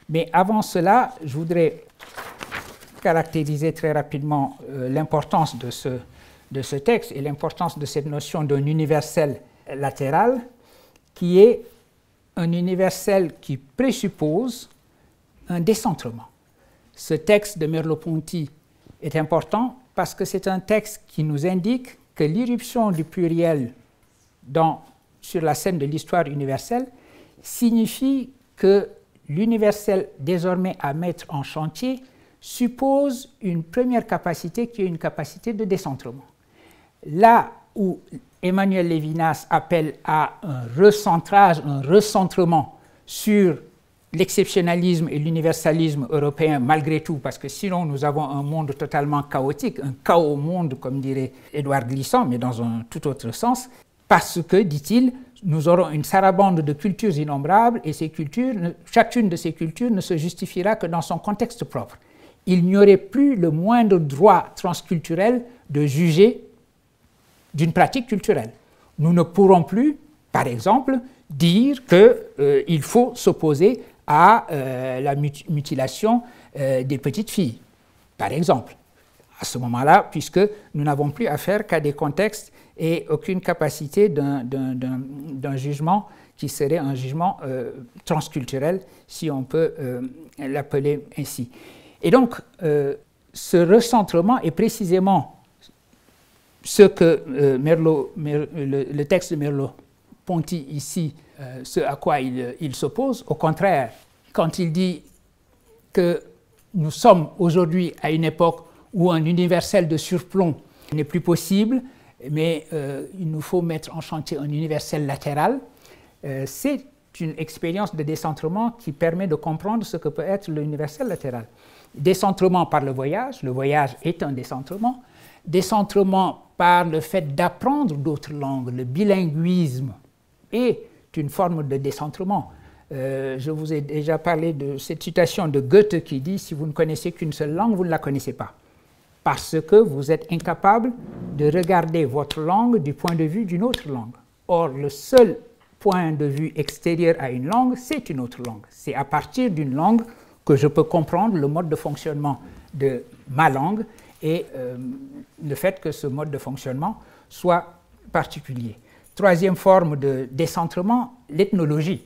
Mais avant cela, je voudrais caractériser très rapidement l'importance de ce texte et l'importance de cette notion d'un universel latéral qui est un universel qui présuppose un décentrement. Ce texte de Merleau-Ponty est important parce que c'est un texte qui nous indique que l'irruption du pluriel sur la scène de l'histoire universelle signifie que l'universel désormais à mettre en chantier suppose une première capacité qui est une capacité de décentrement. Là où Emmanuel Levinas appelle à un recentrage, un recentrement sur l'exceptionnalisme et l'universalisme européen malgré tout, parce que sinon nous avons un monde totalement chaotique, un chaos monde comme dirait Édouard Glissant, mais dans un tout autre sens, parce que, dit-il, nous aurons une sarabande de cultures innombrables et ces cultures, chacune de ces cultures ne se justifiera que dans son contexte propre. Il n'y aurait plus le moindre droit transculturel de juger d'une pratique culturelle. Nous ne pourrons plus, par exemple, dire qu'il faut s'opposer à la mutilation des petites filles, par exemple, à ce moment-là, puisque nous n'avons plus affaire qu'à des contextes et aucune capacité d'un jugement qui serait un jugement transculturel, si on peut l'appeler ainsi. Et donc, ce recentrement est précisément ce que le texte de Merleau-Ponty ici, ce à quoi il s'oppose. Au contraire, quand il dit que nous sommes aujourd'hui à une époque où un universel de surplomb n'est plus possible, mais il nous faut mettre en chantier un universel latéral, c'est une expérience de décentrement qui permet de comprendre ce que peut être l'universel latéral. Décentrement par le voyage est un décentrement. Décentrement par le fait d'apprendre d'autres langues, le bilinguisme est une forme de décentrement. Je vous ai déjà parlé de cette citation de Goethe qui dit « Si vous ne connaissez qu'une seule langue, vous ne la connaissez pas ». Parce que vous êtes incapable de regarder votre langue du point de vue d'une autre langue. Or, le seul point de vue extérieur à une langue, c'est une autre langue. C'est à partir d'une langue que je peux comprendre le mode de fonctionnement de ma langue et le fait que ce mode de fonctionnement soit particulier. Troisième forme de décentrement, l'ethnologie.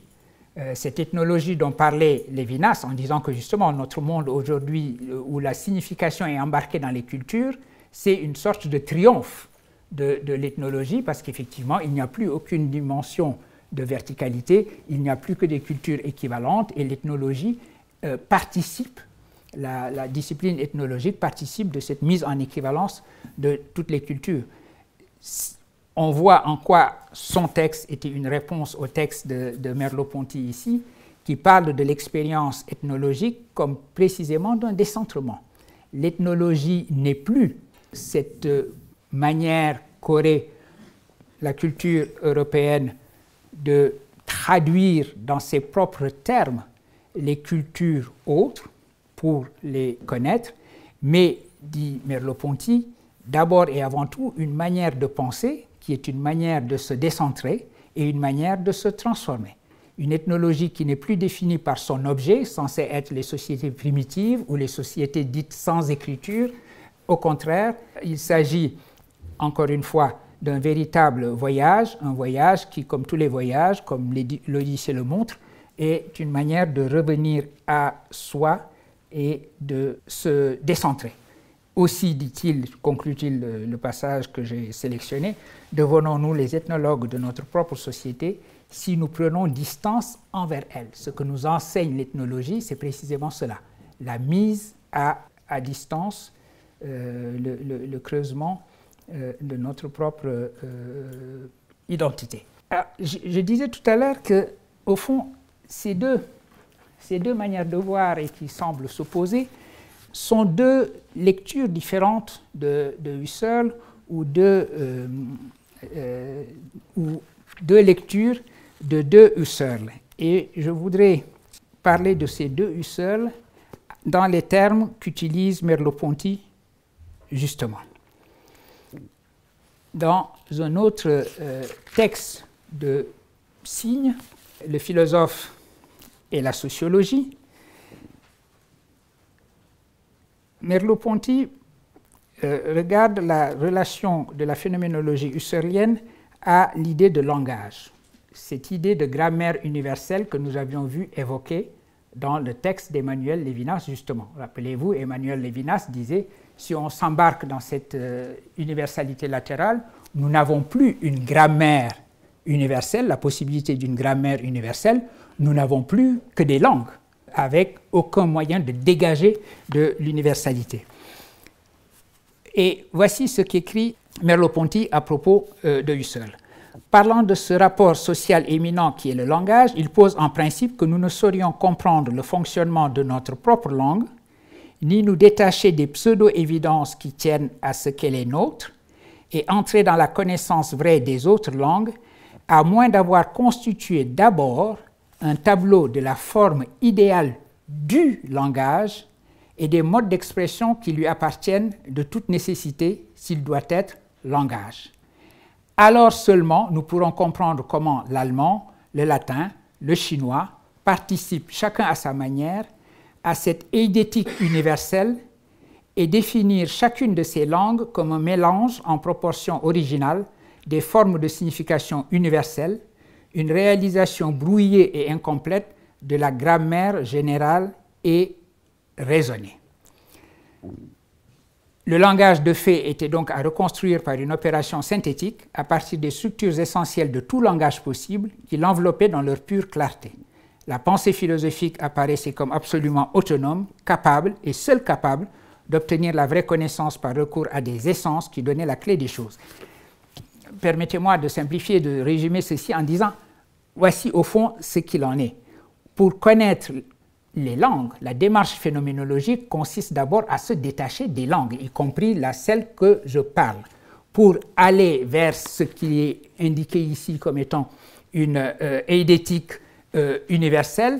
Cette ethnologie dont parlait Levinas en disant que justement notre monde aujourd'hui où la signification est embarquée dans les cultures, c'est une sorte de triomphe de l'ethnologie parce qu'effectivement il n'y a plus aucune dimension de verticalité, il n'y a plus que des cultures équivalentes et l'ethnologie participe, la discipline ethnologique participe de cette mise en équivalence de toutes les cultures. On voit en quoi son texte était une réponse au texte de Merleau-Ponty ici, qui parle de l'expérience ethnologique comme précisément d'un décentrement. L'ethnologie n'est plus cette manière qu'aurait la culture européenne de traduire dans ses propres termes les cultures autres pour les connaître, mais, dit Merleau-Ponty, d'abord et avant tout une manière de penser qui est une manière de se décentrer et une manière de se transformer. Une ethnologie qui n'est plus définie par son objet, censé être les sociétés primitives ou les sociétés dites sans écriture. Au contraire, il s'agit, encore une fois, d'un véritable voyage, un voyage qui, comme tous les voyages, comme l'Odyssée le montre, est une manière de revenir à soi et de se décentrer. Aussi, dit-il, conclut-il le passage que j'ai sélectionné, devenons-nous les ethnologues de notre propre société si nous prenons distance envers elle. Ce que nous enseigne l'ethnologie, c'est précisément cela, la mise à distance, le creusement de notre propre identité. Alors, je disais tout à l'heure qu'au fond, ces deux manières de voir et qui semblent s'opposer sont deux lectures différentes de Husserl ou deux lectures de deux Husserl. Et je voudrais parler de ces deux Husserl dans les termes qu'utilise Merleau-Ponty justement. Dans un autre texte de Signe, le philosophe et la sociologie, Merleau-Ponty regarde la relation de la phénoménologie husserlienne à l'idée de langage. Cette idée de grammaire universelle que nous avions vu évoquée dans le texte d'Emmanuel Levinas, justement. Rappelez-vous, Emmanuel Levinas disait « Si on s'embarque dans cette universalité latérale, nous n'avons plus une grammaire universelle, la possibilité d'une grammaire universelle, nous n'avons plus que des langues. avec aucun moyen de dégager de l'universalité. Et voici ce qu'écrit Merleau-Ponty à propos de Husserl. Parlant de ce rapport social éminent qui est le langage, il pose en principe que nous ne saurions comprendre le fonctionnement de notre propre langue, ni nous détacher des pseudo-évidences qui tiennent à ce qu'elle est nôtre, et entrer dans la connaissance vraie des autres langues, à moins d'avoir constitué d'abord un tableau de la forme idéale du langage et des modes d'expression qui lui appartiennent de toute nécessité s'il doit être langage. Alors seulement nous pourrons comprendre comment l'allemand, le latin, le chinois participent chacun à sa manière à cette eidétique universelle et définir chacune de ces langues comme un mélange en proportion originale des formes de signification universelle, une réalisation brouillée et incomplète de la grammaire générale et raisonnée. Le langage de fait était donc à reconstruire par une opération synthétique à partir des structures essentielles de tout langage possible qui l'enveloppaient dans leur pure clarté. La pensée philosophique apparaissait comme absolument autonome, capable et seule capable d'obtenir la vraie connaissance par recours à des essences qui donnaient la clé des choses. Permettez-moi de simplifier, de résumer ceci en disant, voici au fond ce qu'il en est. Pour connaître les langues, la démarche phénoménologique consiste d'abord à se détacher des langues, y compris celle que je parle, pour aller vers ce qui est indiqué ici comme étant une eidétique universelle,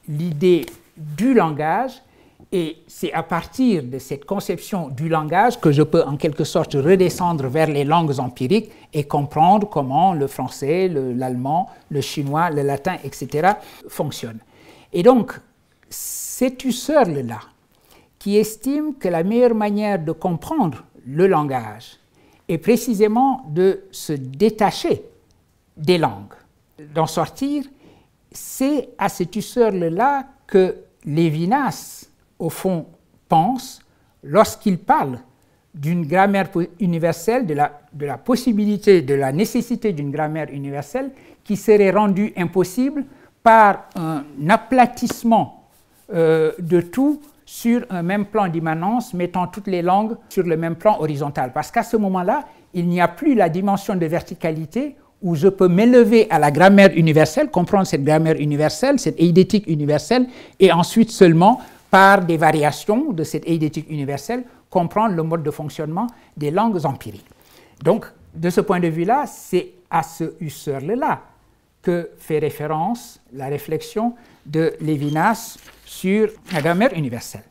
l'idée du langage, et c'est à partir de cette conception du langage que je peux en quelque sorte redescendre vers les langues empiriques et comprendre comment le français, l'allemand, le chinois, le latin, etc. fonctionnent. Et donc, c'est Husserl-là qui estime que la meilleure manière de comprendre le langage est précisément de se détacher des langues, d'en sortir. C'est à cet Husserl-là que Lévinas, au fond, pense lorsqu'il parle d'une grammaire universelle, de la possibilité, de la nécessité d'une grammaire universelle qui serait rendue impossible par un aplatissement de tout sur un même plan d'immanence, mettant toutes les langues sur le même plan horizontal. Parce qu'à ce moment-là, il n'y a plus la dimension de verticalité où je peux m'élever à la grammaire universelle, comprendre cette grammaire universelle, cette eidétique universelle, et ensuite seulement, par des variations de cette eidétique universelle, comprendre le mode de fonctionnement des langues empiriques. Donc, de ce point de vue-là, c'est à ce Husserl-là que fait référence la réflexion de Lévinas sur la grammaire universelle.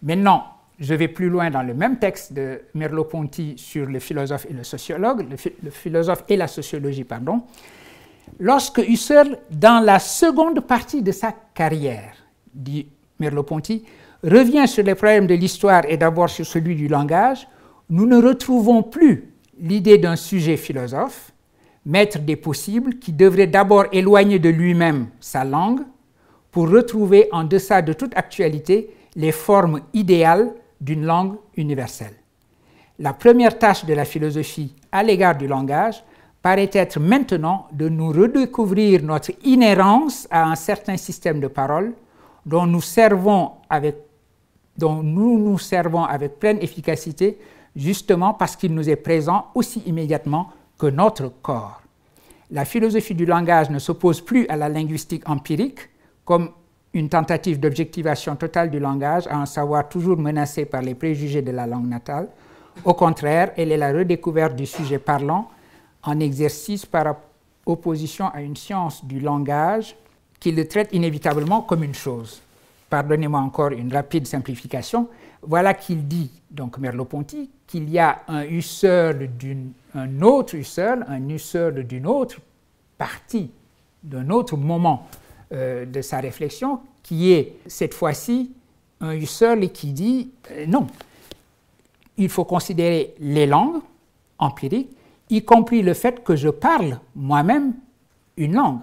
Maintenant, je vais plus loin dans le même texte de Merleau-Ponty sur le philosophe et le sociologue, le philosophe et la sociologie, pardon, lorsque Husserl, dans la seconde partie de sa carrière, dit Merleau-Ponty, revient sur les problèmes de l'histoire et d'abord sur celui du langage, nous ne retrouvons plus l'idée d'un sujet philosophe, maître des possibles, qui devrait d'abord éloigner de lui-même sa langue pour retrouver en deçà de toute actualité les formes idéales d'une langue universelle. La première tâche de la philosophie à l'égard du langage paraît être maintenant de nous redécouvrir notre inhérence à un certain système de paroles dont nous nous servons avec pleine efficacité, justement parce qu'il nous est présent aussi immédiatement que notre corps. La philosophie du langage ne s'oppose plus à la linguistique empirique, comme une tentative d'objectivation totale du langage à un savoir toujours menacé par les préjugés de la langue natale. Au contraire, elle est la redécouverte du sujet parlant en exercice par opposition à une science du langage qui le traite inévitablement comme une chose. Pardonnez-moi encore une rapide simplification. Voilà qu'il dit, donc Merleau-Ponty, qu'il y a un Husserl un autre Husserl, un Husserl d'une autre partie, d'un autre moment de sa réflexion, qui est cette fois-ci un Husserl qui dit non, il faut considérer les langues empiriques, y compris le fait que je parle moi-même une langue.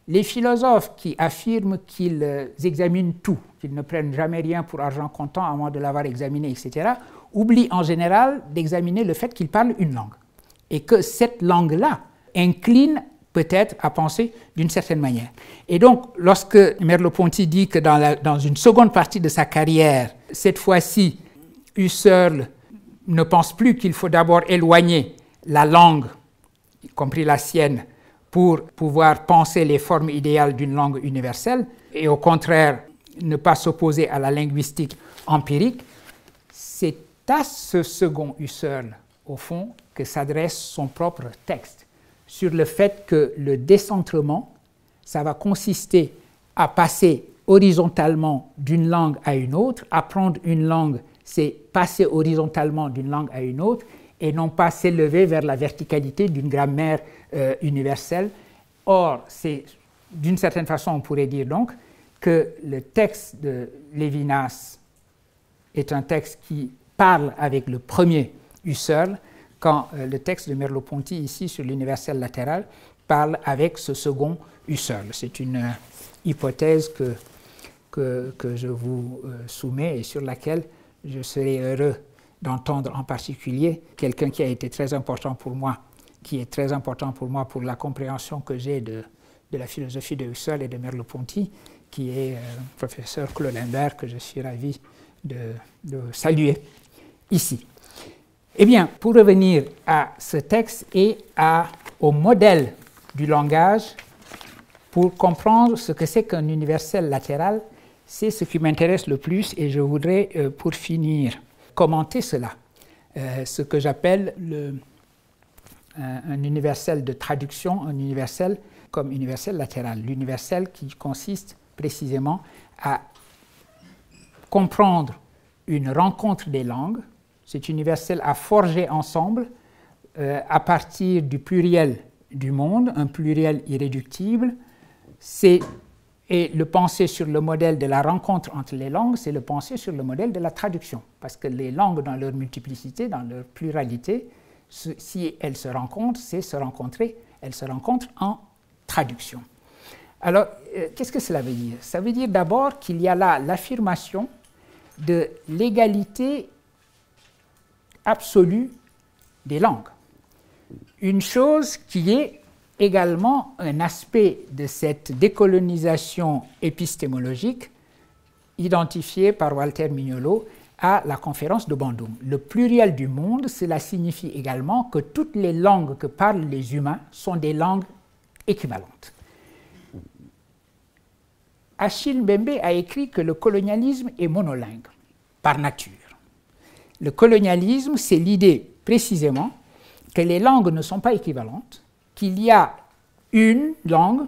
Les philosophes qui affirment qu'ils examinent tout, qu'ils ne prennent jamais rien pour argent comptant à moins de l'avoir examiné, etc., oublient en général d'examiner le fait qu'ils parlent une langue. Et que cette langue-là incline peut-être à penser d'une certaine manière. Et donc, lorsque Merleau-Ponty dit que dans une seconde partie de sa carrière, cette fois-ci, Husserl ne pense plus qu'il faut d'abord éloigner la langue, y compris la sienne, pour pouvoir penser les formes idéales d'une langue universelle, et au contraire, ne pas s'opposer à la linguistique empirique, c'est à ce second Husserl, au fond, que s'adresse son propre texte, sur le fait que le décentrement, ça va consister à passer horizontalement d'une langue à une autre. Apprendre une langue, c'est passer horizontalement d'une langue à une autre, et non pas s'élever vers la verticalité d'une grammaire universelle. Or, c'est d'une certaine façon, on pourrait dire donc, que le texte de Lévinas est un texte qui parle avec le premier Husserl, quand le texte de Merleau-Ponty, ici, sur l'universel latéral, parle avec ce second Husserl. C'est une hypothèse que je vous soumets et sur laquelle je serai heureux d'entendre en particulier quelqu'un qui a été très important pour moi, qui est très important pour moi pour la compréhension que j'ai de la philosophie de Husserl et de Merleau-Ponty, qui est le professeur Claude Lambert, que je suis ravi de saluer ici. Eh bien, pour revenir à ce texte et au modèle du langage, pour comprendre ce que c'est qu'un universel latéral, c'est ce qui m'intéresse le plus, et je voudrais, pour finir, commenter cela, ce que j'appelle un universel de traduction, un universel comme universel latéral, l'universel qui consiste précisément à comprendre une rencontre des langues. Cet universel à forger ensemble à partir du pluriel du monde, un pluriel irréductible. Et le penser sur le modèle de la rencontre entre les langues, c'est le penser sur le modèle de la traduction. Parce que les langues, dans leur multiplicité, dans leur pluralité, si elles se rencontrent, c'est se rencontrer, elles se rencontrent en traduction. Alors, qu'est-ce que cela veut dire? Ça veut dire d'abord qu'il y a là l'affirmation de l'égalité absolue des langues. Une chose qui est également un aspect de cette décolonisation épistémologique identifiée par Walter Mignolo à la conférence de Bandung. Le pluriel du monde, cela signifie également que toutes les langues que parlent les humains sont des langues équivalentes. Achille Mbembe a écrit que le colonialisme est monolingue, par nature. Le colonialisme, c'est l'idée précisément que les langues ne sont pas équivalentes, qu'il y a une langue,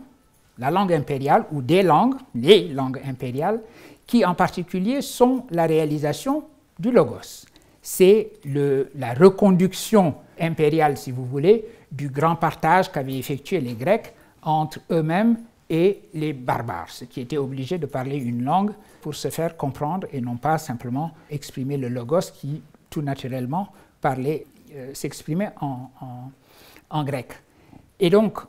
la langue impériale, ou des langues, les langues impériales, qui en particulier sont la réalisation du logos. C'est la reconduction impériale, si vous voulez, du grand partage qu'avaient effectué les Grecs entre eux-mêmes et les barbares, ceux qui étaient obligés de parler une langue pour se faire comprendre et non pas simplement exprimer le logos qui, tout naturellement, s'exprimait en grec. Et donc,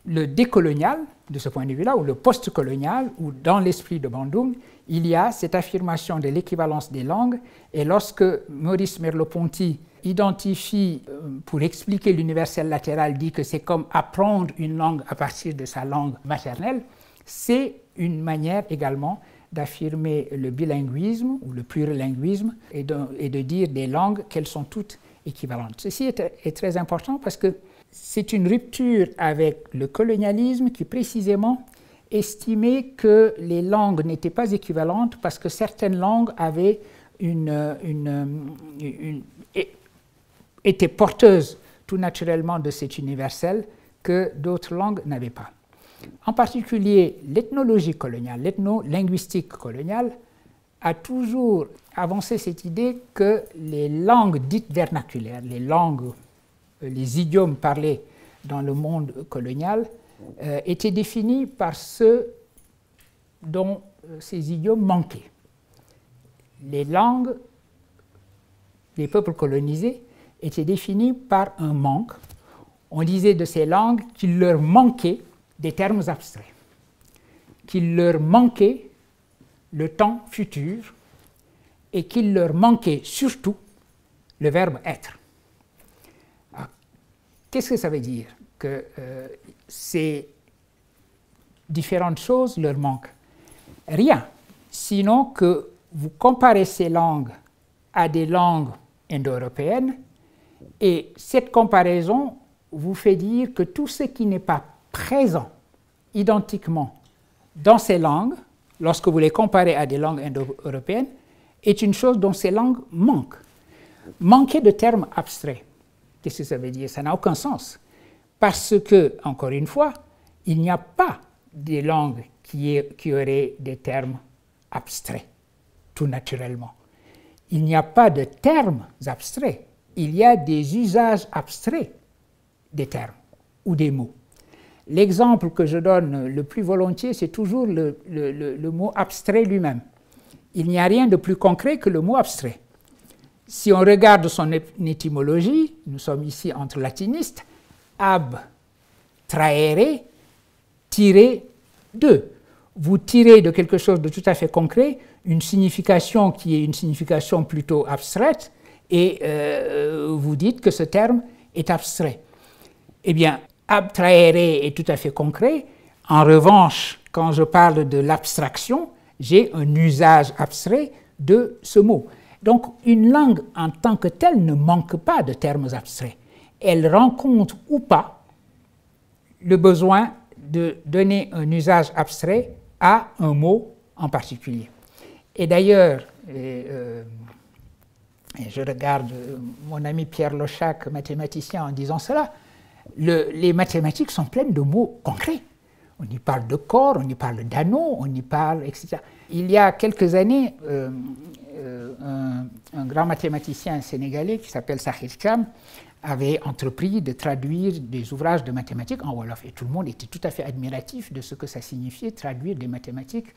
le décolonial, de ce point de vue-là, ou le post-colonial, ou dans l'esprit de Bandung, il y a cette affirmation de l'équivalence des langues, et lorsque Maurice Merleau-Ponty identifie, pour expliquer l'universel latéral, dit que c'est comme apprendre une langue à partir de sa langue maternelle, c'est une manière également d'affirmer le bilinguisme ou le plurilinguisme et de dire des langues qu'elles sont toutes équivalentes. Ceci est très important parce que c'est une rupture avec le colonialisme qui précisément estimait que les langues n'étaient pas équivalentes parce que certaines langues avaient étaient porteuses tout naturellement de cet universel que d'autres langues n'avaient pas. En particulier, l'ethnologie coloniale, l'ethnolinguistique coloniale a toujours avancé cette idée que les langues dites vernaculaires, les idiomes parlés dans le monde colonial, étaient définis par ceux dont ces idiomes manquaient. Les langues des peuples colonisés étaient définies par un manque. On disait de ces langues qu'il leur manquait des termes abstraits, qu'il leur manquait le temps futur et qu'il leur manquait surtout le verbe être. Alors, qu'est-ce que ça veut dire? que ces différentes choses leur manquent? Rien, sinon que vous comparez ces langues à des langues indo-européennes, et cette comparaison vous fait dire que tout ce qui n'est pas présent identiquement dans ces langues, lorsque vous les comparez à des langues indo-européennes, est une chose dont ces langues manquent. Manquer de termes abstraits, qu'est-ce que ça veut dire? Ça n'a aucun sens. Parce que, encore une fois, il n'y a pas de langues qui auraient des termes abstraits, tout naturellement. Il n'y a pas de termes abstraits, il y a des usages abstraits des termes ou des mots. L'exemple que je donne le plus volontiers, c'est toujours le mot abstrait lui-même. Il n'y a rien de plus concret que le mot abstrait. Si on regarde son étymologie, nous sommes ici entre latinistes, ab, traere, tirer de. Vous tirez de quelque chose de tout à fait concret une signification qui est une signification plutôt abstraite et vous dites que ce terme est abstrait. Eh bien, abtraere est tout à fait concret. En revanche, quand je parle de l'abstraction, j'ai un usage abstrait de ce mot. Donc, une langue en tant que telle ne manque pas de termes abstraits. Elle rencontre ou pas le besoin de donner un usage abstrait à un mot en particulier. Et d'ailleurs, je regarde mon ami Pierre Lochac, mathématicien, en disant cela, les mathématiques sont pleines de mots concrets. On y parle de corps, on y parle d'anneaux, on y parle, etc. Il y a quelques années, un grand mathématicien sénégalais qui s'appelle Sakhir Cham avait entrepris de traduire des ouvrages de mathématiques en wolof. Et tout le monde était tout à fait admiratif de ce que ça signifiait traduire des mathématiques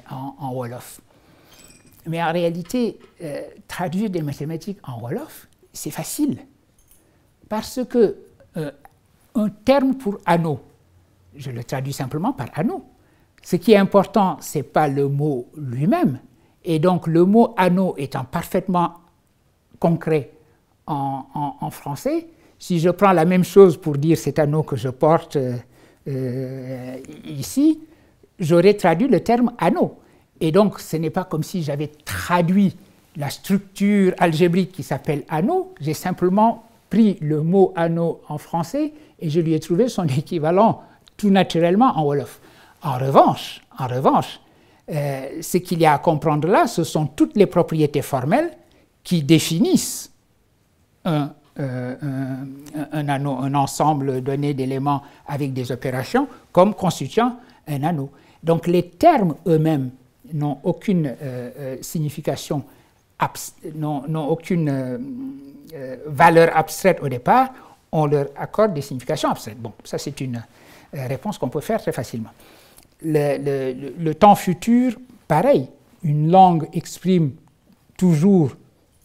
en wolof. Mais en réalité, traduire des mathématiques en wolof, c'est facile. Parce que un terme pour anneau, je le traduis simplement par anneau. Ce qui est important, ce n'est pas le mot lui-même. Et donc, le mot anneau étant parfaitement concret en français, si je prends la même chose pour dire cet anneau que je porte ici, j'aurais traduit le terme anneau. Et donc, ce n'est pas comme si j'avais traduit la structure algébrique qui s'appelle anneau, j'ai simplement pris le mot anneau en français et je lui ai trouvé son équivalent tout naturellement en wolof. En revanche, ce qu'il y a à comprendre là, ce sont toutes les propriétés formelles qui définissent un anneau, un ensemble donné d'éléments avec des opérations comme constituant un anneau. Donc les termes eux-mêmes n'ont aucune signification, n'ont aucune valeur abstraite au départ, on leur accorde des significations abstraites. Bon, ça c'est une réponse qu'on peut faire très facilement. Le temps futur, pareil, une langue exprime toujours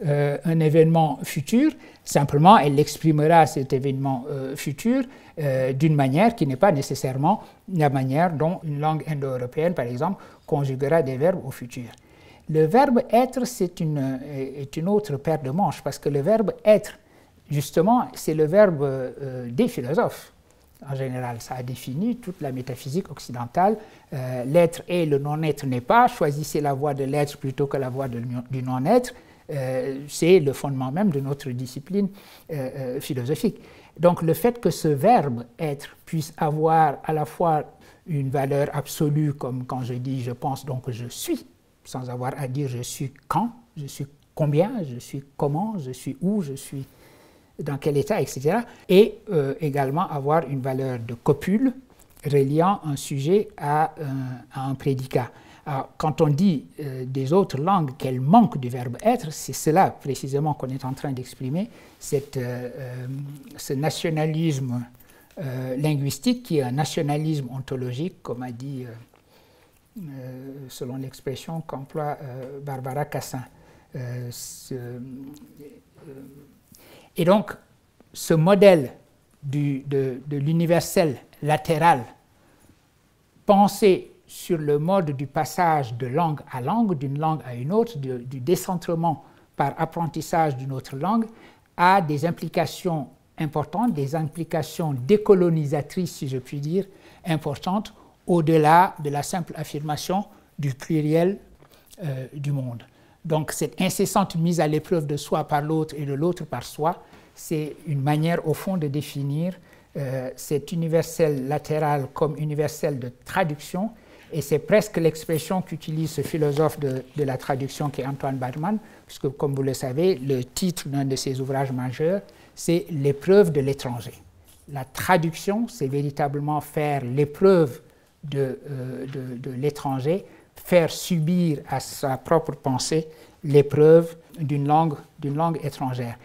un événement futur, simplement elle exprimera cet événement futur d'une manière qui n'est pas nécessairement la manière dont une langue indo-européenne, par exemple, conjuguera des verbes au futur. Le verbe être, est une autre paire de manches, parce que le verbe être, justement, c'est le verbe des philosophes. En général, ça a défini toute la métaphysique occidentale. L'être est, le non-être n'est pas. Choisissez la voie de l'être plutôt que la voie du non-être. C'est le fondement même de notre discipline philosophique. Donc le fait que ce verbe être puisse avoir à la fois une valeur absolue, comme quand je dis je pense donc je suis, sans avoir à dire je suis quand, je suis combien, je suis comment, je suis où, je suis dans quel état, etc. Et également avoir une valeur de copule reliant un sujet à un prédicat. Alors, quand on dit des autres langues qu'elles manquent du verbe être, c'est cela précisément qu'on est en train d'exprimer, ce nationalisme linguistique qui est un nationalisme ontologique, comme a dit, selon l'expression qu'emploie Barbara Cassin. Et donc, ce modèle de l'universel latéral, pensé sur le mode du passage de langue à langue, d'une langue à une autre, du décentrement par apprentissage d'une autre langue, a des implications importantes, des implications décolonisatrices, si je puis dire, importantes, au-delà de la simple affirmation du pluriel du monde. Donc cette incessante mise à l'épreuve de soi par l'autre et de l'autre par soi, c'est une manière au fond de définir cet universel latéral comme universel de traduction, et c'est presque l'expression qu'utilise ce philosophe de la traduction qui est Antoine Barman, puisque comme vous le savez, le titre d'un de ses ouvrages majeurs, c'est « L'épreuve de l'étranger ». La traduction, c'est véritablement faire l'épreuve de l'étranger, faire subir à sa propre pensée l'épreuve d'une langue étrangère.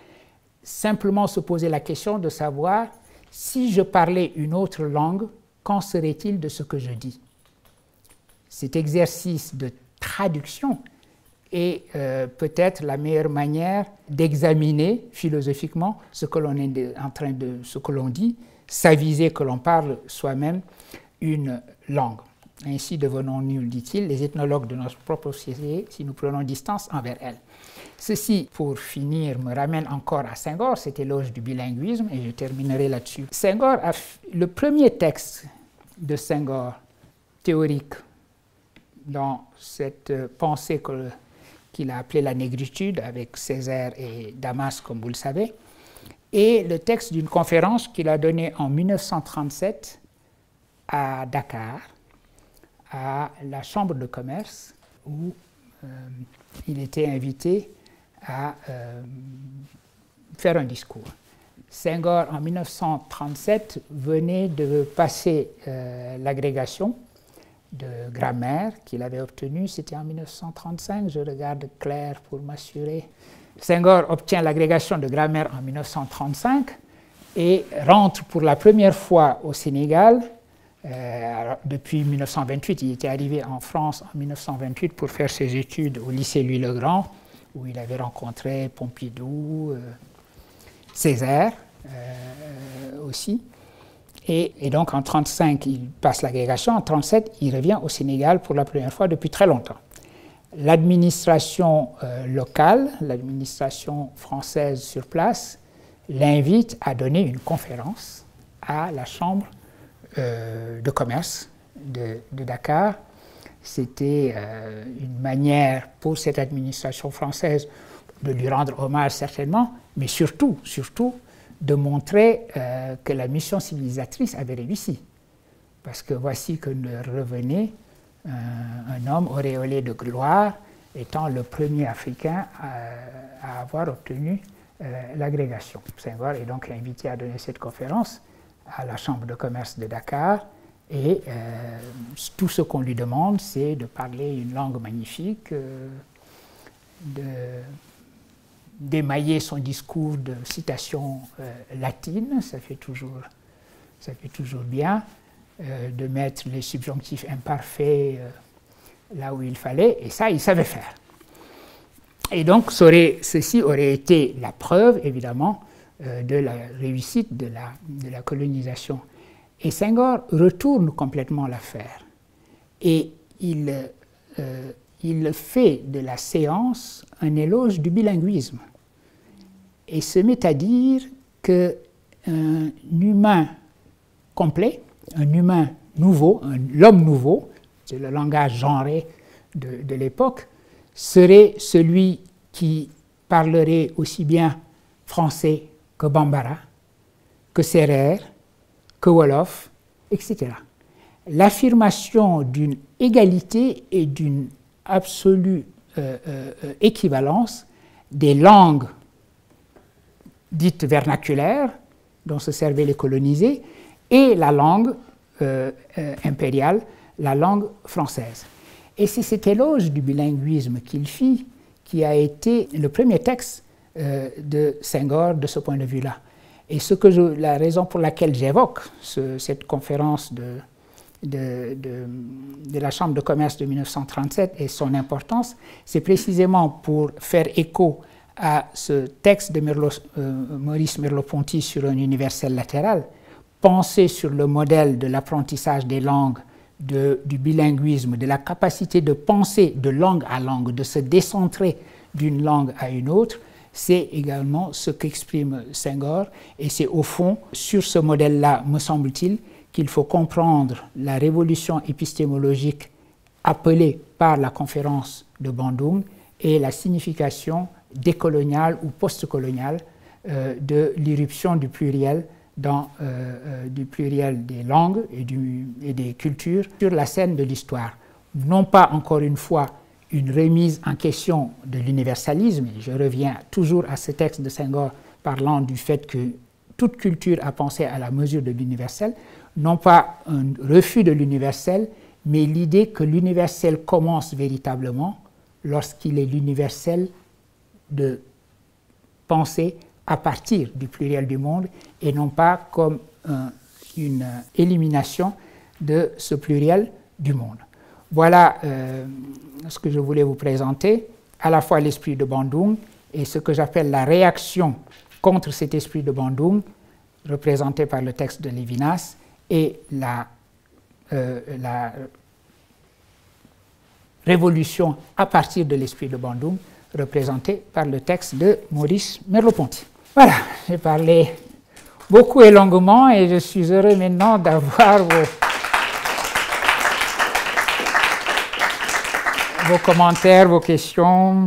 Simplement se poser la question de savoir, si je parlais une autre langue, qu'en serait-il de ce que je dis? Cet exercice de traduction est peut-être la meilleure manière d'examiner philosophiquement ce que l'on est ce que l'on dit, s'aviser que l'on parle soi-même une langue. Ainsi devenons-nous, dit-il, les ethnologues de notre propre société si nous prenons distance envers elle. Ceci, pour finir, me ramène encore à Senghor, cet éloge du bilinguisme, et je terminerai là-dessus. Senghor, le premier texte de Senghor, théorique, dans cette pensée qu'il a appelée la négritude, avec Césaire et Damas, comme vous le savez, est le texte d'une conférence qu'il a donnée en 1937 à Dakar, à la Chambre de commerce, où il était invité à faire un discours. Senghor, en 1937, venait de passer l'agrégation de grammaire qu'il avait obtenue, c'était en 1935, je regarde Claire pour m'assurer. Senghor obtient l'agrégation de grammaire en 1935 et rentre pour la première fois au Sénégal. Depuis 1928, il était arrivé en France en 1928 pour faire ses études au lycée Louis-le-Grand, où il avait rencontré Pompidou, Césaire aussi. Et donc en 1935, il passe l'agrégation. En 1937, il revient au Sénégal pour la première fois depuis très longtemps. L'administration locale, l'administration française sur place, l'invite à donner une conférence à la Chambre de commerce de Dakar. C'était une manière pour cette administration française de lui rendre hommage certainement, mais surtout de montrer que la mission civilisatrice avait réussi. Parce que voici que revenait un homme auréolé de gloire, étant le premier Africain à avoir obtenu l'agrégation. Senghor est donc invité à donner cette conférence à la Chambre de commerce de Dakar, et tout ce qu'on lui demande, c'est de parler une langue magnifique, d'émailler son discours de citations latines, ça fait toujours bien, de mettre les subjonctifs imparfaits là où il fallait, et ça, il savait faire. Et donc, ceci aurait été la preuve, évidemment, de la réussite de la colonisation. Et Senghor retourne complètement l'affaire. Et il fait de la séance un éloge du bilinguisme. Et se met à dire qu'un humain complet, un humain nouveau, l'homme nouveau, c'est le langage genré de l'époque, serait celui qui parlerait aussi bien français que bambara, que sérère, que wolof, etc. L'affirmation d'une égalité et d'une absolue équivalence des langues dites vernaculaires, dont se servaient les colonisés, et la langue impériale, la langue française. Et c'est cet éloge du bilinguisme qu'il fit qui a été le premier texte de Senghor de ce point de vue-là. Et la raison pour laquelle j'évoque cette conférence de la Chambre de commerce de 1937 et son importance, c'est précisément pour faire écho à ce texte de Maurice Merleau-Ponty sur un universel latéral, pensé sur le modèle de l'apprentissage des langues, du bilinguisme, de la capacité de penser de langue à langue, de se décentrer d'une langue à une autre. c'est également ce qu'exprime Senghor, et c'est au fond sur ce modèle-là, me semble-t-il, qu'il faut comprendre la révolution épistémologique appelée par la conférence de Bandung et la signification décoloniale ou postcoloniale de l'irruption du pluriel du pluriel des langues et des cultures sur la scène de l'histoire. Non pas, encore une fois, une remise en question de l'universalisme, et je reviens toujours à ce texte de Senghor parlant du fait que toute culture a pensé à la mesure de l'universel, non pas un refus de l'universel, mais l'idée que l'universel commence véritablement lorsqu'il est l'universel de penser à partir du pluriel du monde et non pas comme une élimination de ce pluriel du monde. Voilà ce que je voulais vous présenter, à la fois l'esprit de Bandung et ce que j'appelle la réaction contre cet esprit de Bandung, représenté par le texte de Lévinas, et la révolution à partir de l'esprit de Bandung, représentée par le texte de Maurice Merleau-Ponty. Voilà, j'ai parlé beaucoup et longuement et je suis heureux maintenant d'avoir vos commentaires, vos questions,